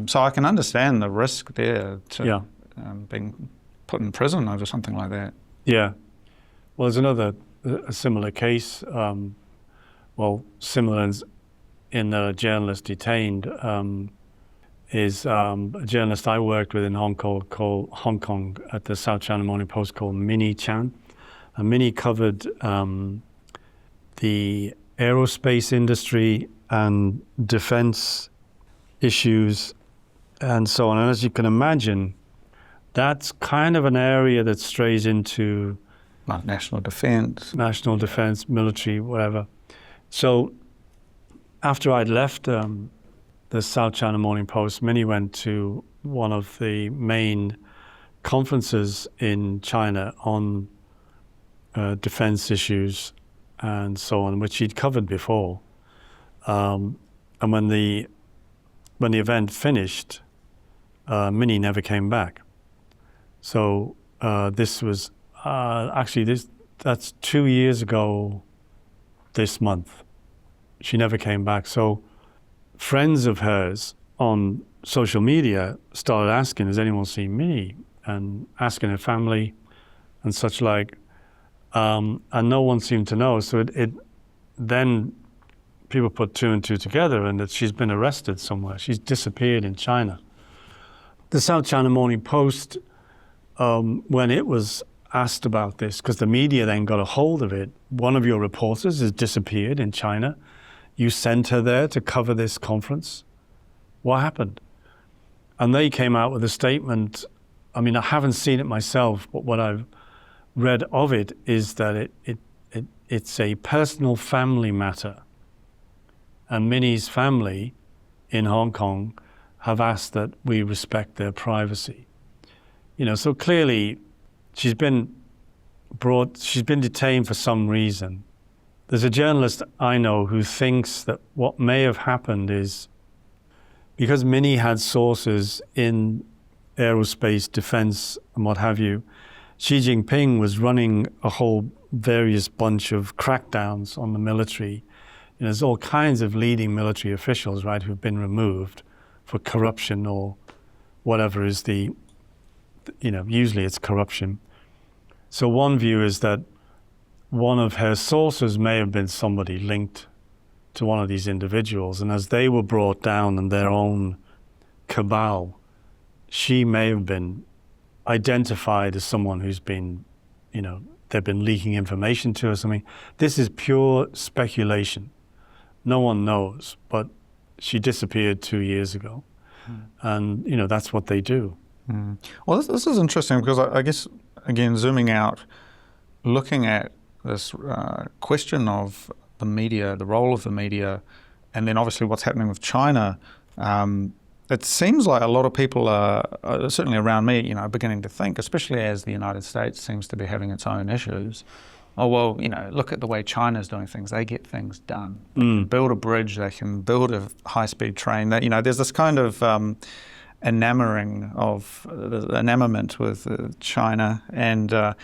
So I can understand the risk there to being put in prison over something like that. Yeah. Well, there's a similar case. Similar in a journalist detained is a journalist I worked with in Hong Kong at the South China Morning Post called Minnie Chan. And Minnie covered the aerospace industry and defense issues and so on. And as you can imagine, that's kind of an area that strays into like national defense, military, whatever. So after I'd left the South China Morning Post, Minnie went to one of the main conferences in China on defense issues and so on, which she'd covered before. And when the event finished, Minnie never came back. So this was that's 2 years ago this month. She never came back. So friends of hers on social media started asking, has anyone seen Minnie? And asking her family and such like. And no one seemed to know. So then people put 2 and 2 together and that she's been arrested somewhere. She's disappeared in China. The South China Morning Post, when it was asked about this, because the media then got a hold of it, one of your reporters has disappeared in China. You sent her there to cover this conference. What happened? And they came out with a statement. I mean, I haven't seen it myself, but what I've read of it is that it's a personal family matter. And Minnie's family in Hong Kong have asked that we respect their privacy. So clearly she's been detained for some reason. There's a journalist I know who thinks that what may have happened is because Minnie had sources in aerospace, defense, and what have you, Xi Jinping was running a whole various bunch of crackdowns on the military. There's all kinds of leading military officials, right, who've been removed for corruption or whatever is usually it's corruption. So one view is that one of her sources may have been somebody linked to one of these individuals. And as they were brought down in their own cabal, she may have been identified as someone who's been, they've been leaking information to or something. This is pure speculation. No one knows, but she disappeared 2 years ago. And, that's what they do. Well, this is interesting because I guess, again, zooming out, looking at this question of the media, the role of the media, and then obviously what's happening with China, it seems like a lot of people are certainly around me, beginning to think, especially as the United States seems to be having its own issues. Oh, well, look at the way China's doing things. They get things done. They can build a bridge. They can build a high-speed train. There's this kind of enamorment with China. And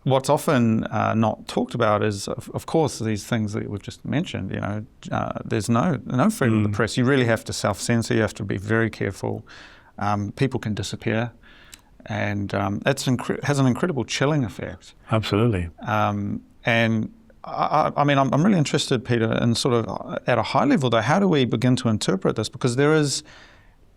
what's often not talked about is, of course, these things that we've just mentioned. There's no freedom of the press. You really have to self-censor. You have to be very careful. People can disappear. And it has an incredible chilling effect. Absolutely. And I'm really interested, Peter, in sort of at a high level, though, how do we begin to interpret this? Because there is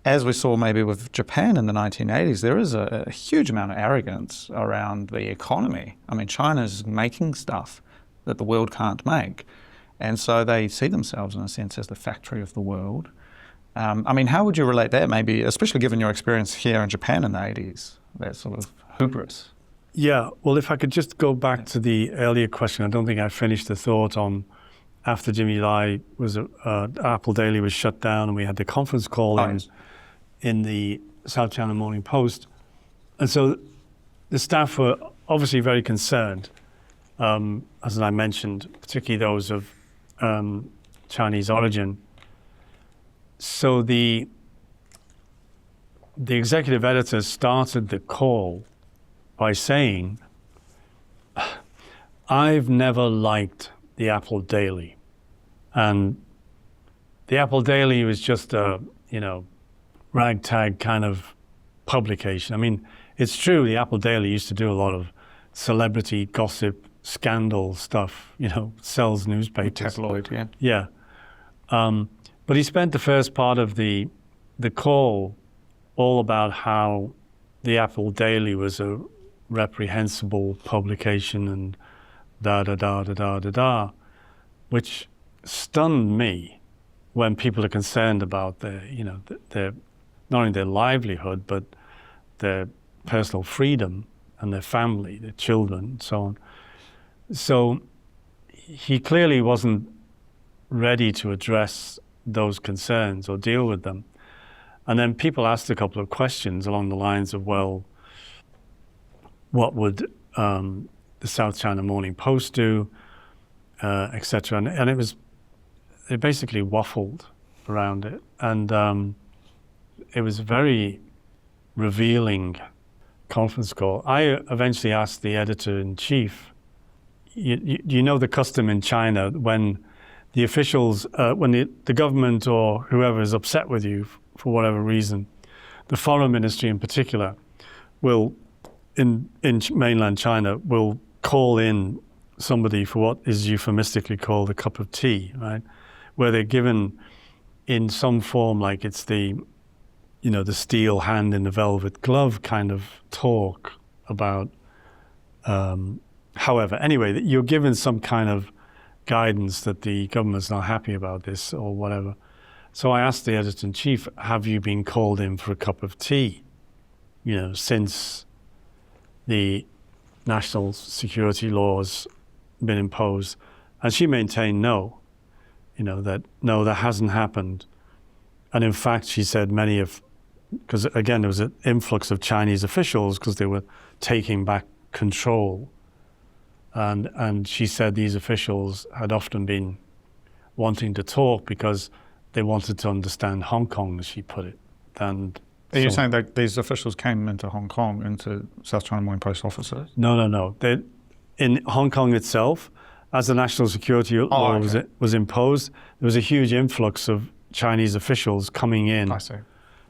as we saw maybe with Japan in the 1980s, there is a huge amount of arrogance around the economy. I mean, China's making stuff that the world can't make. And so they see themselves, in a sense, as the factory of the world. I mean, how would you relate that, maybe, especially given your experience here in Japan in the 80s, that sort of hubris? Yeah, well, if I could just go back to the earlier question, I don't think I finished the thought on after Jimmy Lai was, Apple Daily was shut down and we had the conference call in the South China Morning Post. And so the staff were obviously very concerned, as I mentioned, particularly those of Chinese origin. So the executive editor started the call by saying, I've never liked the Apple Daily. And the Apple Daily was just a, ragtag kind of publication. I mean, it's true, the Apple Daily used to do a lot of celebrity gossip, scandal stuff, sells newspapers. Tabloid, yeah. Yeah. But he spent the first part of the call all about how the Apple Daily was a reprehensible publication and da-da-da-da-da-da-da, which stunned me when people are concerned about their not only their livelihood, but their personal freedom and their family, their children, and so on. So he clearly wasn't ready to address those concerns or deal with them. And then people asked a couple of questions along the lines of, well, what would the South China Morning Post do, etc. And they basically waffled around it. And it was a very revealing conference call. I eventually asked the editor-in-chief, you know the custom in China when the officials, when the government or whoever is upset with you for whatever reason, the foreign ministry in particular will, in mainland China, will call in somebody for what is euphemistically called a cup of tea, right? Where they're given in some form, like it's the steel hand in the velvet glove kind of talk about, however, anyway, you're given some kind of guidance that the government's not happy about this or whatever. So I asked the editor-in-chief, have you been called in for a cup of tea, since the national security laws been imposed? And she maintained no, that hasn't happened. And in fact, she said because again, there was an influx of Chinese officials because they were taking back control. And she said these officials had often been wanting to talk because they wanted to understand Hong Kong, as she put it. And are you saying that these officials came into Hong Kong, into South China Morning Post offices? No. In Hong Kong itself, as the national security law was imposed, there was a huge influx of Chinese officials coming in. I see.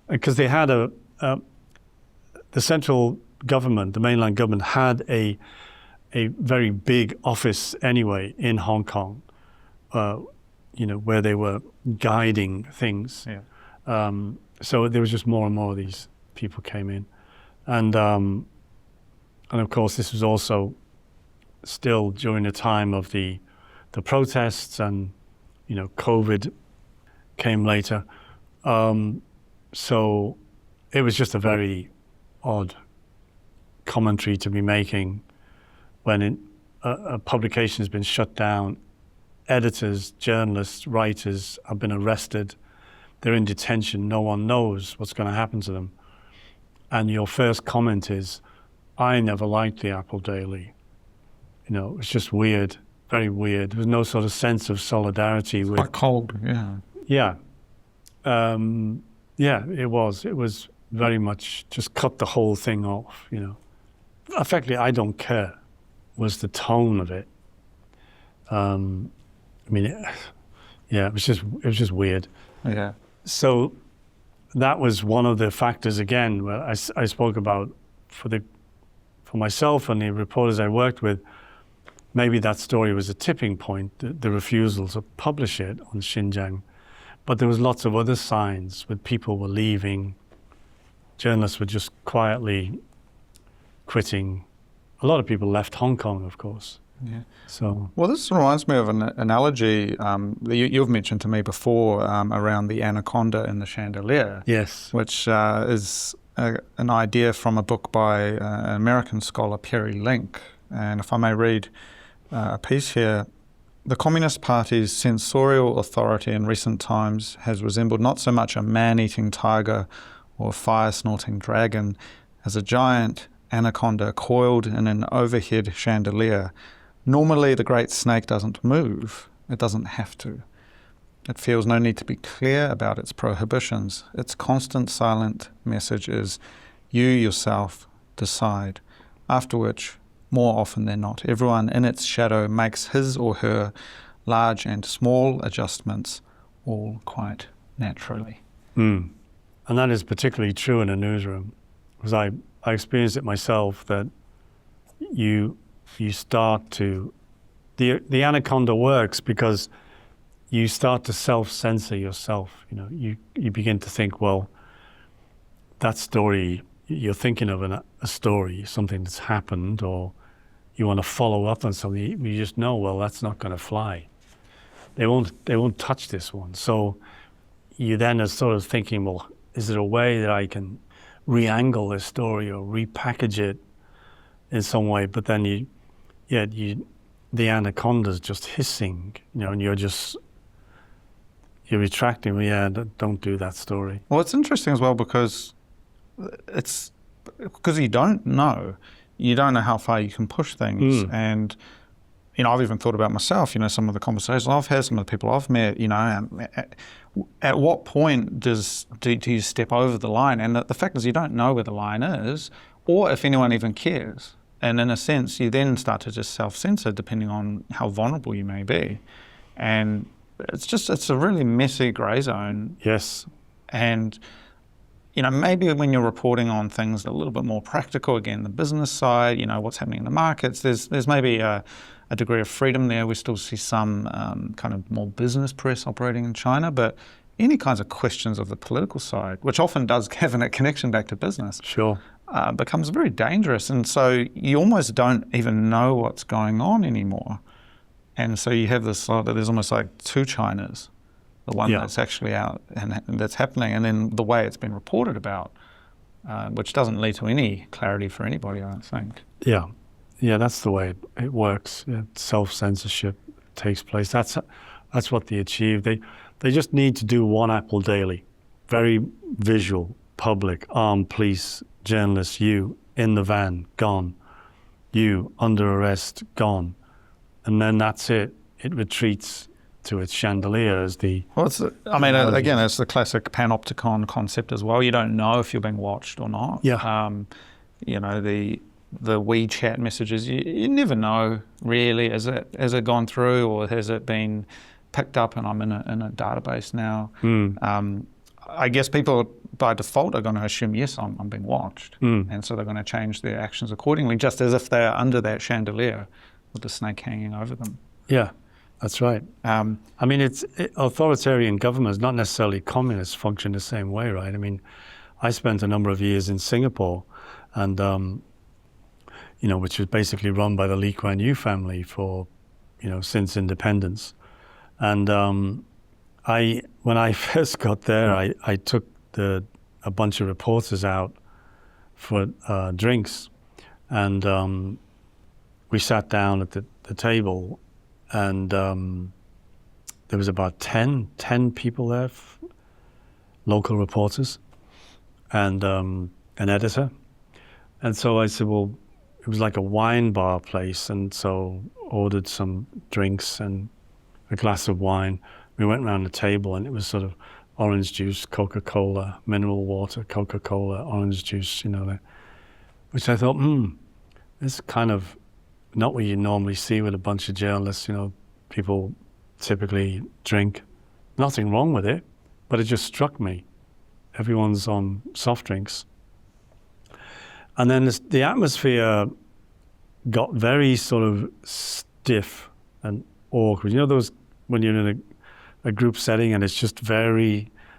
Because they had the central government, the mainland government, had a very big office anyway in Hong Kong, where they were guiding things. Yeah. So there was just more and more of these people came in. And of course, this was also still during the time of the protests and, COVID came later. So it was just a very odd commentary to be making when a publication has been shut down. Editors, journalists, writers have been arrested. They're in detention. No one knows what's going to happen to them. And your first comment is, I never liked the Apple Daily. It's just weird, very weird. There was no sort of sense of solidarity with... Quite cold, yeah. Yeah. Yeah, it was. It was very much just cut the whole thing off, Effectively, I don't care was the tone of it. It was just weird. Yeah. So that was one of the factors again where I spoke about for myself and the reporters I worked with. Maybe that story was a tipping point, the refusal to publish it on Xinjiang. But there was lots of other signs where people were leaving. Journalists were just quietly quitting. A lot of people left Hong Kong, of course. Yeah. So, well, this reminds me of an analogy that you've mentioned to me before around the anaconda in the chandelier. yes. Which is an idea from a book by an American scholar, Perry Link. And if I may read a piece here, the Communist Party's censorial authority in recent times has resembled not so much a man-eating tiger or a fire-snorting dragon as a giant anaconda coiled in an overhead chandelier. Normally, the great snake doesn't move. It doesn't have to. It feels no need to be clear about its prohibitions. Its constant silent message is, you yourself decide. After which, more often than not, everyone in its shadow makes his or her large and small adjustments, all quite naturally. Mm. And that is particularly true in a newsroom, because I experienced it myself, that you start to, the anaconda works because you start to self-censor yourself. You know, you begin to think, well, that story, you're thinking of a story, something that's happened, or you want to follow up on something, you just know, well, that's not going to fly. They won't touch this one. So you then are sort of thinking, well, is there a way that I can re-angle this story or repackage it in some way? But then the anaconda's just hissing, you know, and you're retracting. Well, yeah, don't do that story. Well, it's interesting as well because you don't know. You don't know how far you can push things. And, you know, I've even thought about myself, you know, some of the conversations I've had, some of the people I've met, you know, at what point do you step over the line? And the fact is you don't know where the line is or if anyone even cares. And in a sense, you then start to just self-censor depending on how vulnerable you may be. And it's a really messy grey zone. Yes. And, you know, maybe when you're reporting on things a little bit more practical, again, the business side, you know, what's happening in the markets, there's maybe a degree of freedom there. We still see some kind of more business press operating in China, but any kinds of questions of the political side, which often does have a connection back to business, Sure. Becomes very dangerous. And so you almost don't even know what's going on anymore. And so you have this, there's almost like two Chinas. The one that's actually out and that's happening, and then the way it's been reported about, which doesn't lead to any clarity for anybody, I don't think. Yeah, that's the way it works. Self-censorship takes place. That's what they achieve. They just need to do one apple daily, very visual, public, armed police, journalists, you in the van, gone, you under arrest, gone, and then that's it. It retreats to its chandelier as the... Well, again, it's the classic panopticon concept as well. You don't know if you're being watched or not. Yeah. You know, the WeChat messages, you never know really. Has it gone through or has it been picked up and I'm in a database now? I guess people by default are going to assume, yes, I'm being watched. And so they're going to change their actions accordingly, just as if they're under that chandelier with the snake hanging over them. Yeah. That's right. I mean, authoritarian governments, not necessarily communists, function the same way, right? I mean, I spent a number of years in Singapore, and you know, which was basically run by the Lee Kuan Yew family for, you know, since independence. And when I first got there, I took a bunch of reporters out for drinks, and we sat down at the table. And there was about 10 people there, local reporters, and an editor. And so I said, well, it was like a wine bar place, and so ordered some drinks and a glass of wine. We went around the table, and it was sort of orange juice, Coca-Cola, mineral water, Coca-Cola, orange juice, you know, which I thought, this is kind of not what you normally see with a bunch of journalists. You know, people typically drink. Nothing wrong with it, but it just struck me. Everyone's on soft drinks. And then the atmosphere got very sort of stiff and awkward. You know, when you're in a group setting and it's just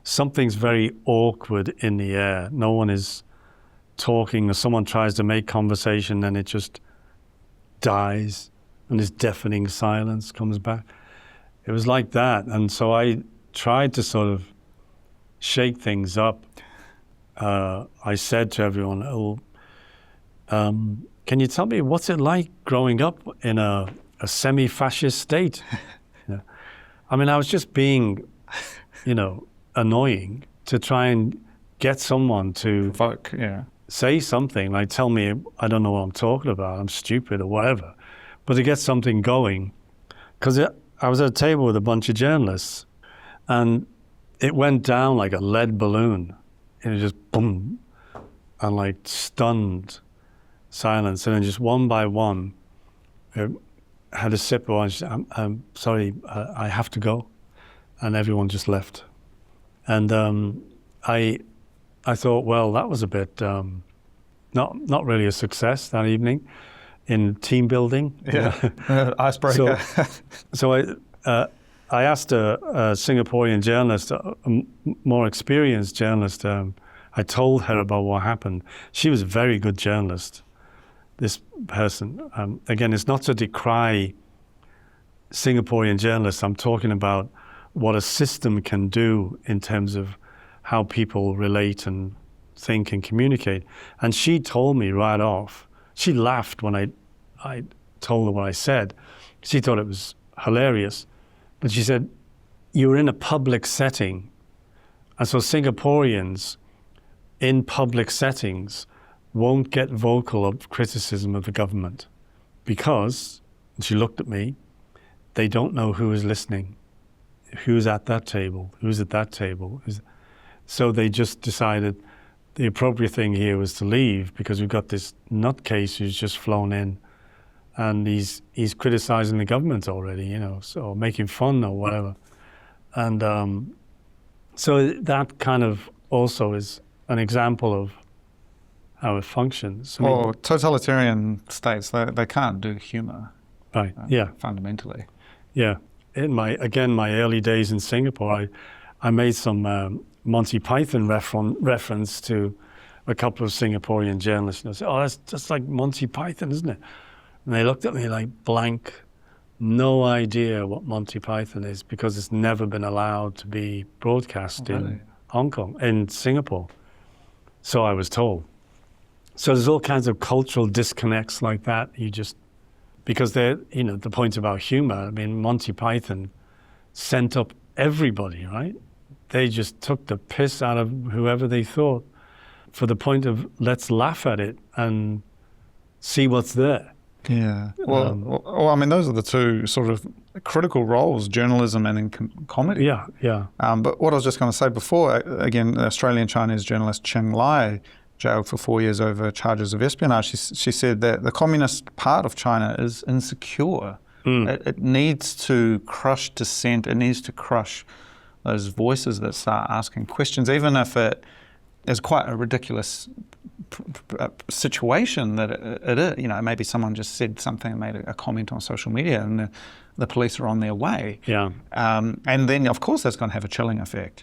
something's very awkward in the air. No one is talking, or someone tries to make conversation and it just dies and this deafening silence comes back. It was like that. And so I tried to sort of shake things up. I said to everyone, can you tell me what's it like growing up in a semi-fascist state? I mean, I was just being, annoying to try and get someone to Provoke, yeah. say something, like tell me I don't know what I'm talking about, I'm stupid or whatever, but to get something going. Because I was at a table with a bunch of journalists and it went down like a lead balloon. It was just boom, and like stunned silence. And then just one by one, had a sip of wine. I'm sorry, I have to go. And everyone just left. And I thought, well, that was a bit not really a success that evening in team building. Yeah, icebreaker. So I asked a Singaporean journalist, a more experienced journalist. I told her about what happened. She was a very good journalist. This person, again, it's not to decry Singaporean journalists. I'm talking about what a system can do in terms of how people relate and think and communicate. And she told me right off, she laughed when I told her what I said. She thought it was hilarious. But she said, you're in a public setting. And so Singaporeans in public settings won't get vocal of criticism of the government because, and she looked at me, they don't know who is listening, who's at that table, who's at that table. So they just decided the appropriate thing here was to leave because we've got this nutcase who's just flown in and he's criticizing the government already, so making fun or whatever. And so that kind of also is an example of how it functions. Well, totalitarian states, they can't do humor. Right, Fundamentally. Yeah. In my early days in Singapore, I made some Monty Python reference to a couple of Singaporean journalists. And I said, oh, that's just like Monty Python, isn't it? And they looked at me like blank, no idea what Monty Python is because it's never been allowed to be broadcast in Hong Kong, in Singapore. So I was told. So there's all kinds of cultural disconnects like that. Because they're, the point about humor, I mean, Monty Python sent up everybody, right? They just took the piss out of whoever they thought for the point of let's laugh at it and see what's there. Yeah. Well, I mean, those are the two sort of critical roles, journalism and in comedy. Yeah, yeah. But what I was just going to say before, again, Australian Chinese journalist Cheng Lai, jailed for 4 years over charges of espionage. She said that the communist part of China is insecure. It needs to crush dissent. It needs to crush those voices that start asking questions, even if it is quite a ridiculous situation that it is. Maybe someone just said something, made a comment on social media, and the police are on their way. Yeah. And then, of course, that's going to have a chilling effect.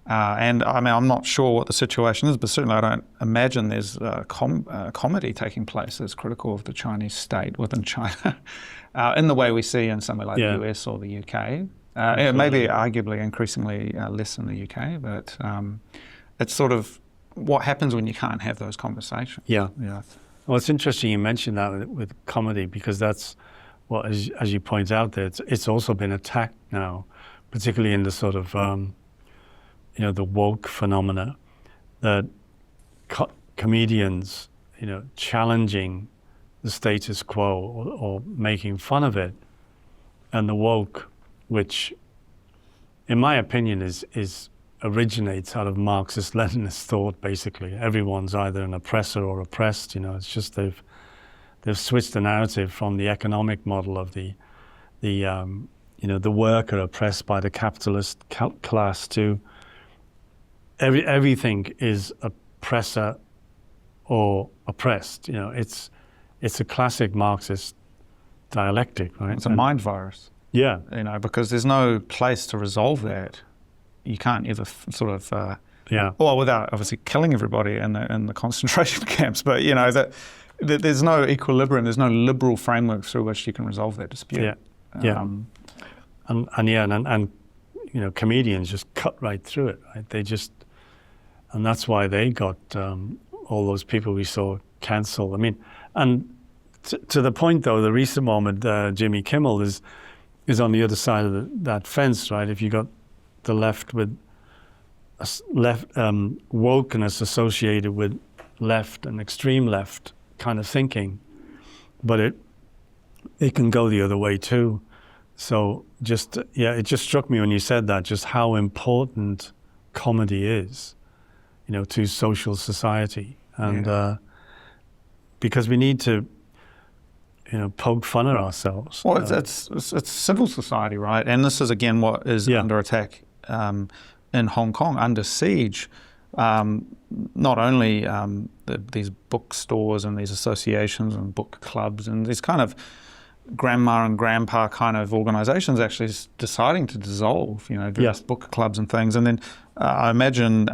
And I mean, I'm not sure what the situation is, but certainly I don't imagine there's comedy taking place that's critical of the Chinese state within China in the way we see in somewhere like the US or the UK. Maybe arguably increasingly less in the UK, but it's sort of what happens when you can't have those conversations. Yeah. Well, it's interesting you mentioned that with comedy because that's what, as you point out there, it's also been attacked now, particularly in the sort of the woke phenomena, that comedians, challenging the status quo or making fun of it, and the woke, which, in my opinion, originates out of Marxist-Leninist thought. Basically, everyone's either an oppressor or oppressed. It's just they've switched the narrative from the economic model of the worker oppressed by the capitalist class to everything is oppressor or oppressed. It's a classic Marxist dialectic, right? It's a mind virus. Yeah. Because there's no place to resolve that. You can't ever well, without obviously killing everybody in the concentration camps, but that there's no equilibrium, there's no liberal framework through which you can resolve that dispute. Yeah. And comedians just cut right through it. Right? And that's why they got all those people we saw cancelled. I mean, and to the point though, the recent moment, Jimmy Kimmel is on the other side of that fence, right? If you got the left with wokeness associated with left and extreme left kind of thinking, but it can go the other way too. So it just struck me when you said that, just how important comedy is, to social society, and because we need to, poke fun at ourselves. Well, it's civil society, right? And this is again what is under attack in Hong Kong, under siege. Not only these bookstores and these associations and book clubs and these kind of grandma and grandpa kind of organisations actually deciding to dissolve, various book clubs and things. And then I imagine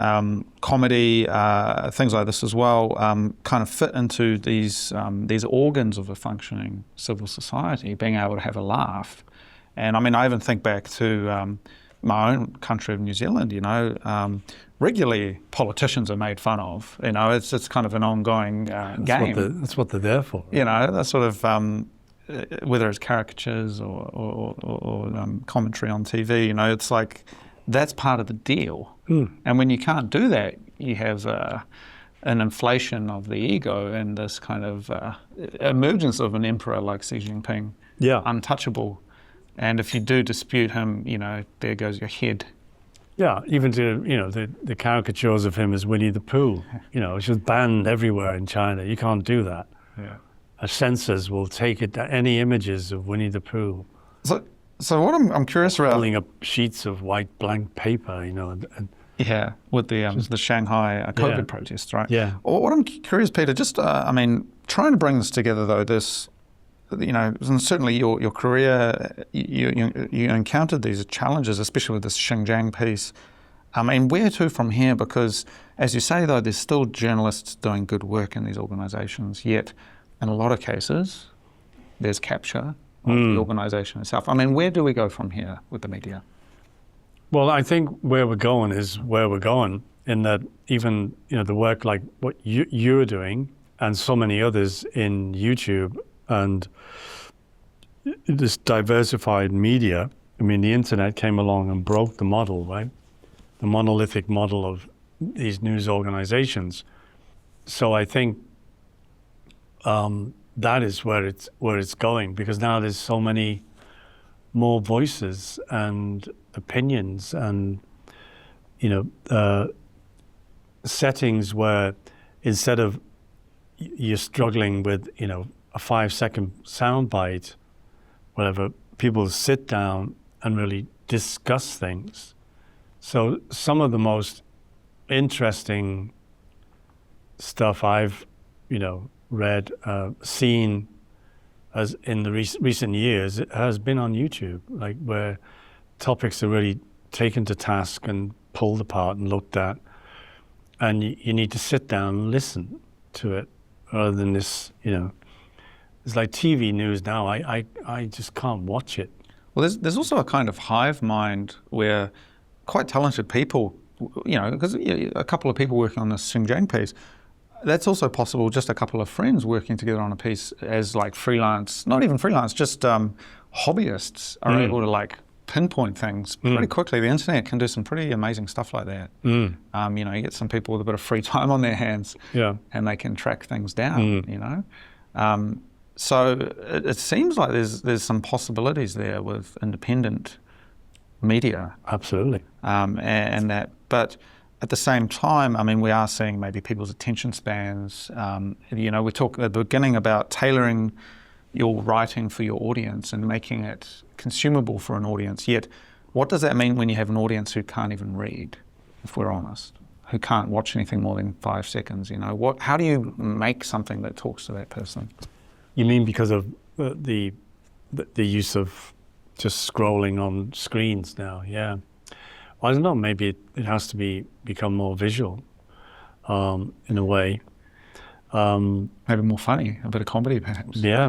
comedy, things like this as well, kind of fit into these organs of a functioning civil society, being able to have a laugh. And I mean, I even think back to my own country of New Zealand, regularly politicians are made fun of. It's kind of an ongoing game. That's what they're there for. That sort of, whether it's caricatures or commentary on TV, it's like that's part of the deal. And when you can't do that, you have an inflation of the ego and this kind of emergence of an emperor like Xi Jinping, untouchable. And if you do dispute him, there goes your head. Yeah, even to the caricatures of him as Winnie the Pooh, it's just banned everywhere in China. You can't do that. Yeah. Censors will take it, any images of Winnie the Pooh. So what I'm curious about, pulling up sheets of white blank paper, and with the Shanghai COVID protests, right? Yeah. What I'm curious, Peter, just trying to bring this together though, this, and certainly your career, you encountered these challenges, especially with this Xinjiang piece. I mean, where to from here? Because as you say though, there's still journalists doing good work in these organisations, yet in a lot of cases, there's capture of the organisation itself. I mean, where do we go from here with the media? Well, I think where we're going is where we're going, in that even the work like what you're doing and so many others in YouTube and this diversified media. I mean, the internet came along and broke the model, right? The monolithic model of these news organizations. So I think that is where it's going, because now there's so many more voices and opinions and settings where instead of you're struggling with a 5-second soundbite, whatever, people sit down and really discuss things. So some of the most interesting stuff I've read, seen as in the recent years, it has been on YouTube, like where topics are really taken to task and pulled apart and looked at, and you need to sit down and listen to it rather than this. It's like TV news now. I just can't watch it. Well, there's also a kind of hive mind where quite talented people, because a couple of people working on this Xinjiang piece. That's also possible, just a couple of friends working together on a piece as like freelance, not even freelance, just hobbyists are able to like pinpoint things pretty quickly. The internet can do some pretty amazing stuff like that. You get some people with a bit of free time on their hands and they can track things down, So it seems like there's some possibilities there with independent media. Absolutely. And that, but at the same time, I mean, we are seeing maybe people's attention spans. We talk at the beginning about tailoring your writing for your audience and making it consumable for an audience. Yet, what does that mean when you have an audience who can't even read, if we're honest, who can't watch anything more than 5 seconds? How do you make something that talks to that person? You mean because of the use of just scrolling on screens now. Yeah, I don't know. Maybe it has to become more visual, in a way. Maybe more funny, a bit of comedy, perhaps. Yeah,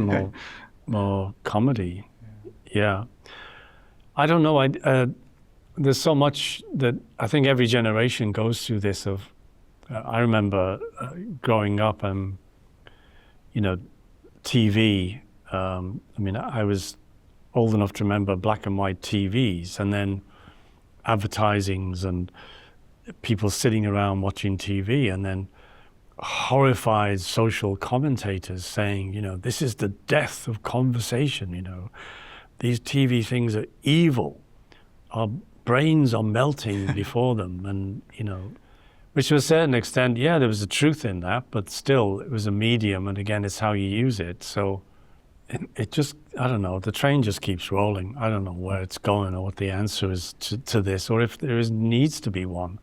more comedy. Yeah, I don't know. There's so much that I think every generation goes through this. I remember growing up, TV. I was old enough to remember black and white TVs, and then advertisings and people sitting around watching TV, and then horrified social commentators saying, this is the death of conversation. These TV things are evil. Our brains are melting before them, and which to a certain extent, yeah, there was a truth in that, but still, it was a medium, and again, it's how you use it. So it just, I don't know, the train just keeps rolling. I don't know where it's going or what the answer is to this, or if needs to be one.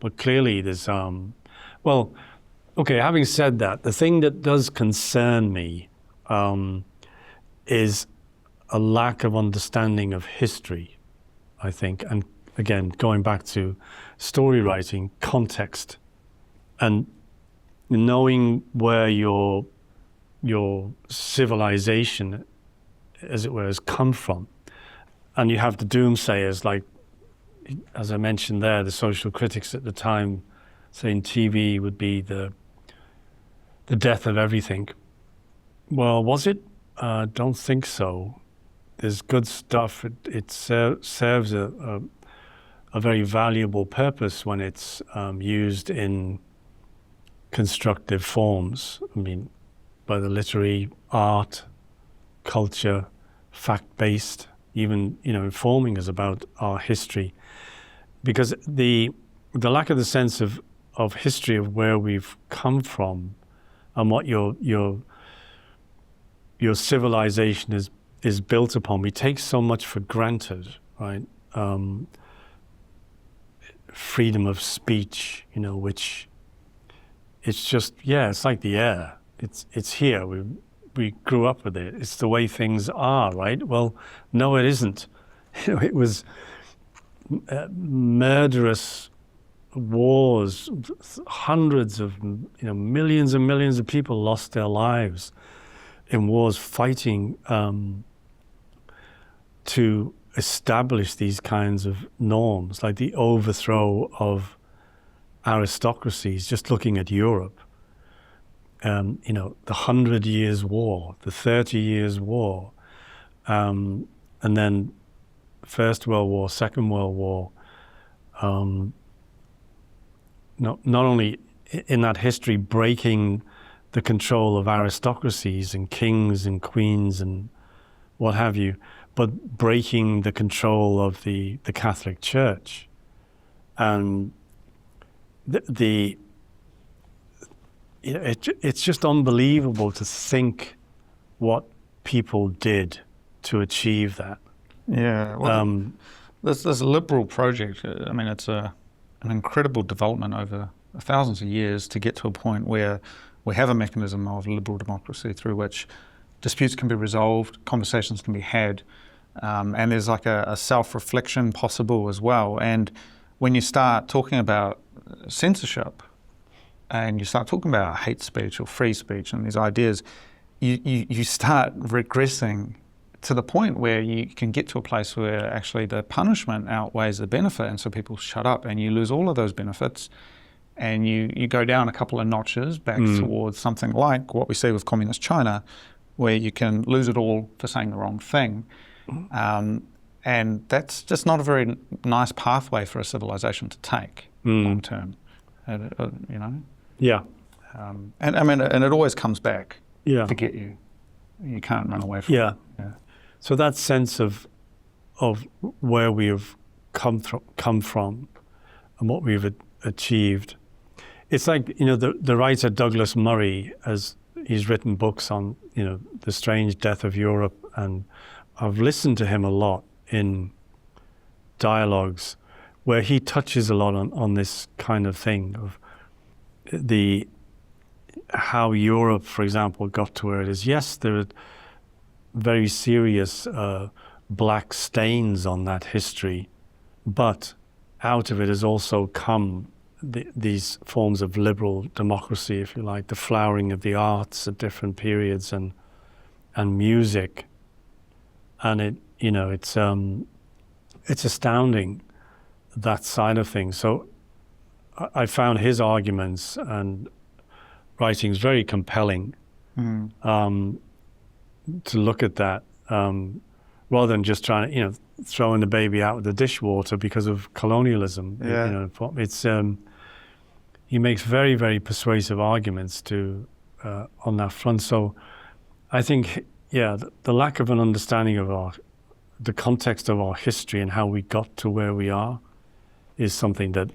But clearly there's, okay, having said that, the thing that does concern me is a lack of understanding of history, I think. And again, going back to story writing, context, and knowing where your civilization, as it were, has come from. And you have the doomsayers, like, as I mentioned there, the social critics at the time saying TV would be the death of everything. Well, was it? Don't think so. There's good stuff. It serves a very valuable purpose when it's used in constructive forms. By the literary, art, culture, fact-based, even informing us about our history, because the lack of the sense of history of where we've come from and what your civilization is built upon. We take so much for granted, right? Freedom of speech, which it's just, it's like the air. It's here. We grew up with it. It's the way things are, right? Well, no, it isn't. It was murderous wars. Hundreds of, millions and millions of people lost their lives in wars fighting to establish these kinds of norms, like the overthrow of aristocracies. Just looking at Europe. The 100 Years' War, the 30 Years' War, and then First World War, Second World War. Not only in that history breaking the control of aristocracies and kings and queens and what have you, but breaking the control of the Catholic Church. And it's just unbelievable to think what people did to achieve that. Yeah. Well, this liberal project, it's an incredible development over thousands of years to get to a point where we have a mechanism of liberal democracy through which disputes can be resolved, conversations can be had, and there's like a self-reflection possible as well. And when you start talking about censorship, and you start talking about hate speech or free speech and these ideas, you start regressing to the point where you can get to a place where actually the punishment outweighs the benefit, and so people shut up and you lose all of those benefits, and you go down a couple of notches back towards something like what we see with communist China, where you can lose it all for saying the wrong thing. And that's just not a very nice pathway for a civilization to take long term, Yeah. And it always comes back to get you. You can't run away from it. Yeah. So that sense of where we have come from and what we've achieved. It's like, the writer Douglas Murray, as he's written books on, the strange death of Europe, and I've listened to him a lot in dialogues where he touches a lot on this kind of thing of how Europe, for example, got to where it is. Yes, there are very serious black stains on that history, but out of it has also come these forms of liberal democracy, if you like, the flowering of the arts at different periods, and music, and it's astounding, that side of things. So I found his arguments and writings very compelling, to look at that, rather than just trying to, throwing the baby out with the dishwater because of colonialism. Yeah. He makes very, very persuasive arguments on that front. So I think, the lack of an understanding of the context of our history and how we got to where we are is something that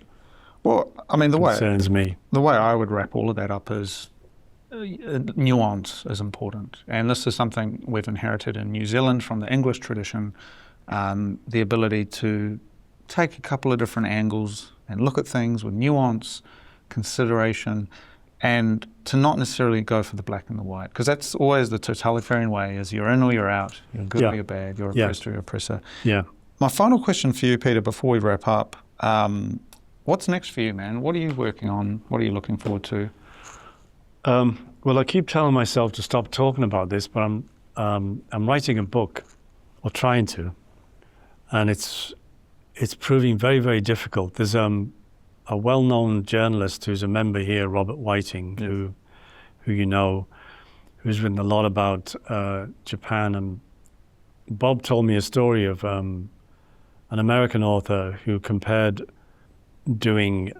concerns me. The way I would wrap all of that up is nuance is important. And this is something we've inherited in New Zealand from the English tradition, the ability to take a couple of different angles and look at things with nuance, consideration, and to not necessarily go for the black and the white, because that's always the totalitarian way, is you're in or you're out, you're good or you're bad, you're oppressed or you're oppressor. Yeah. My final question for you, Peter, before we wrap up, what's next for you, man? What are you working on? What are you looking forward to? Well, I keep telling myself to stop talking about this, but I'm writing a book, or trying to, and it's proving very, very difficult. There's a well-known journalist who's a member here, Robert Whiting, who who's written a lot about Japan, and Bob told me a story of an American author who compared doing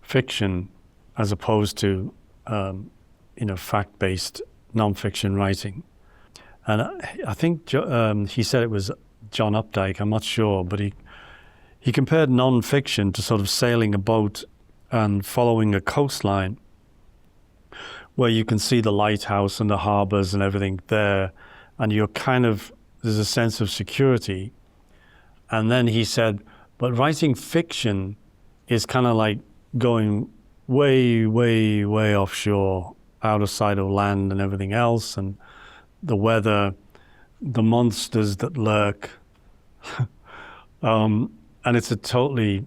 fiction as opposed to fact-based non-fiction writing. And I think he said it was John Updike, I'm not sure, but he compared non-fiction to sort of sailing a boat and following a coastline where you can see the lighthouse and the harbors and everything there, and there's a sense of security. And then he said, but writing fiction is kind of like going way, way, way offshore, out of sight of land and everything else, and the weather, the monsters that lurk. And it's a totally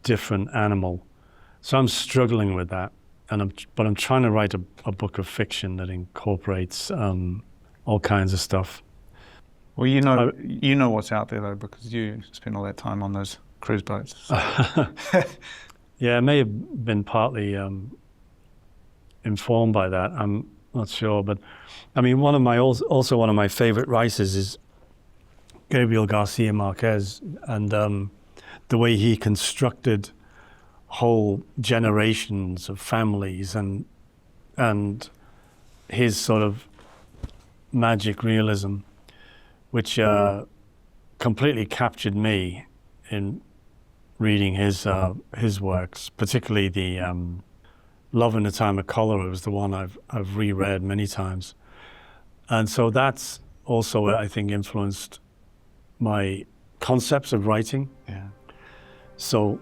different animal. So I'm struggling with that, but I'm trying to write a book of fiction that incorporates all kinds of stuff. Well, you know what's out there, though, because you spend all that time on those cruise boats. So. Yeah, it may have been partly informed by that. I'm not sure, but I mean, one of my favorite writers is Gabriel Garcia Marquez, and the way he constructed whole generations of families, and his sort of magic realism, which completely captured me in reading his works, particularly the Love in a Time of Cholera was the one I've reread many times. And so that's also, I think, influenced my concepts of writing. Yeah. So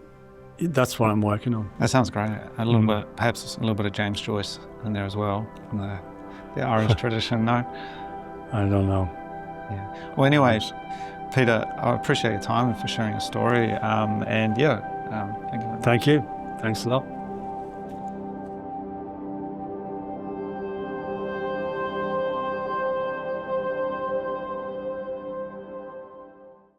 that's what I'm working on. That sounds great. A little bit, perhaps a little bit of James Joyce in there as well, from the Irish tradition, no? I don't know. Yeah. Well, anyway, Peter, I appreciate your time and for sharing your story. Thank you. Thank you. Thanks a lot.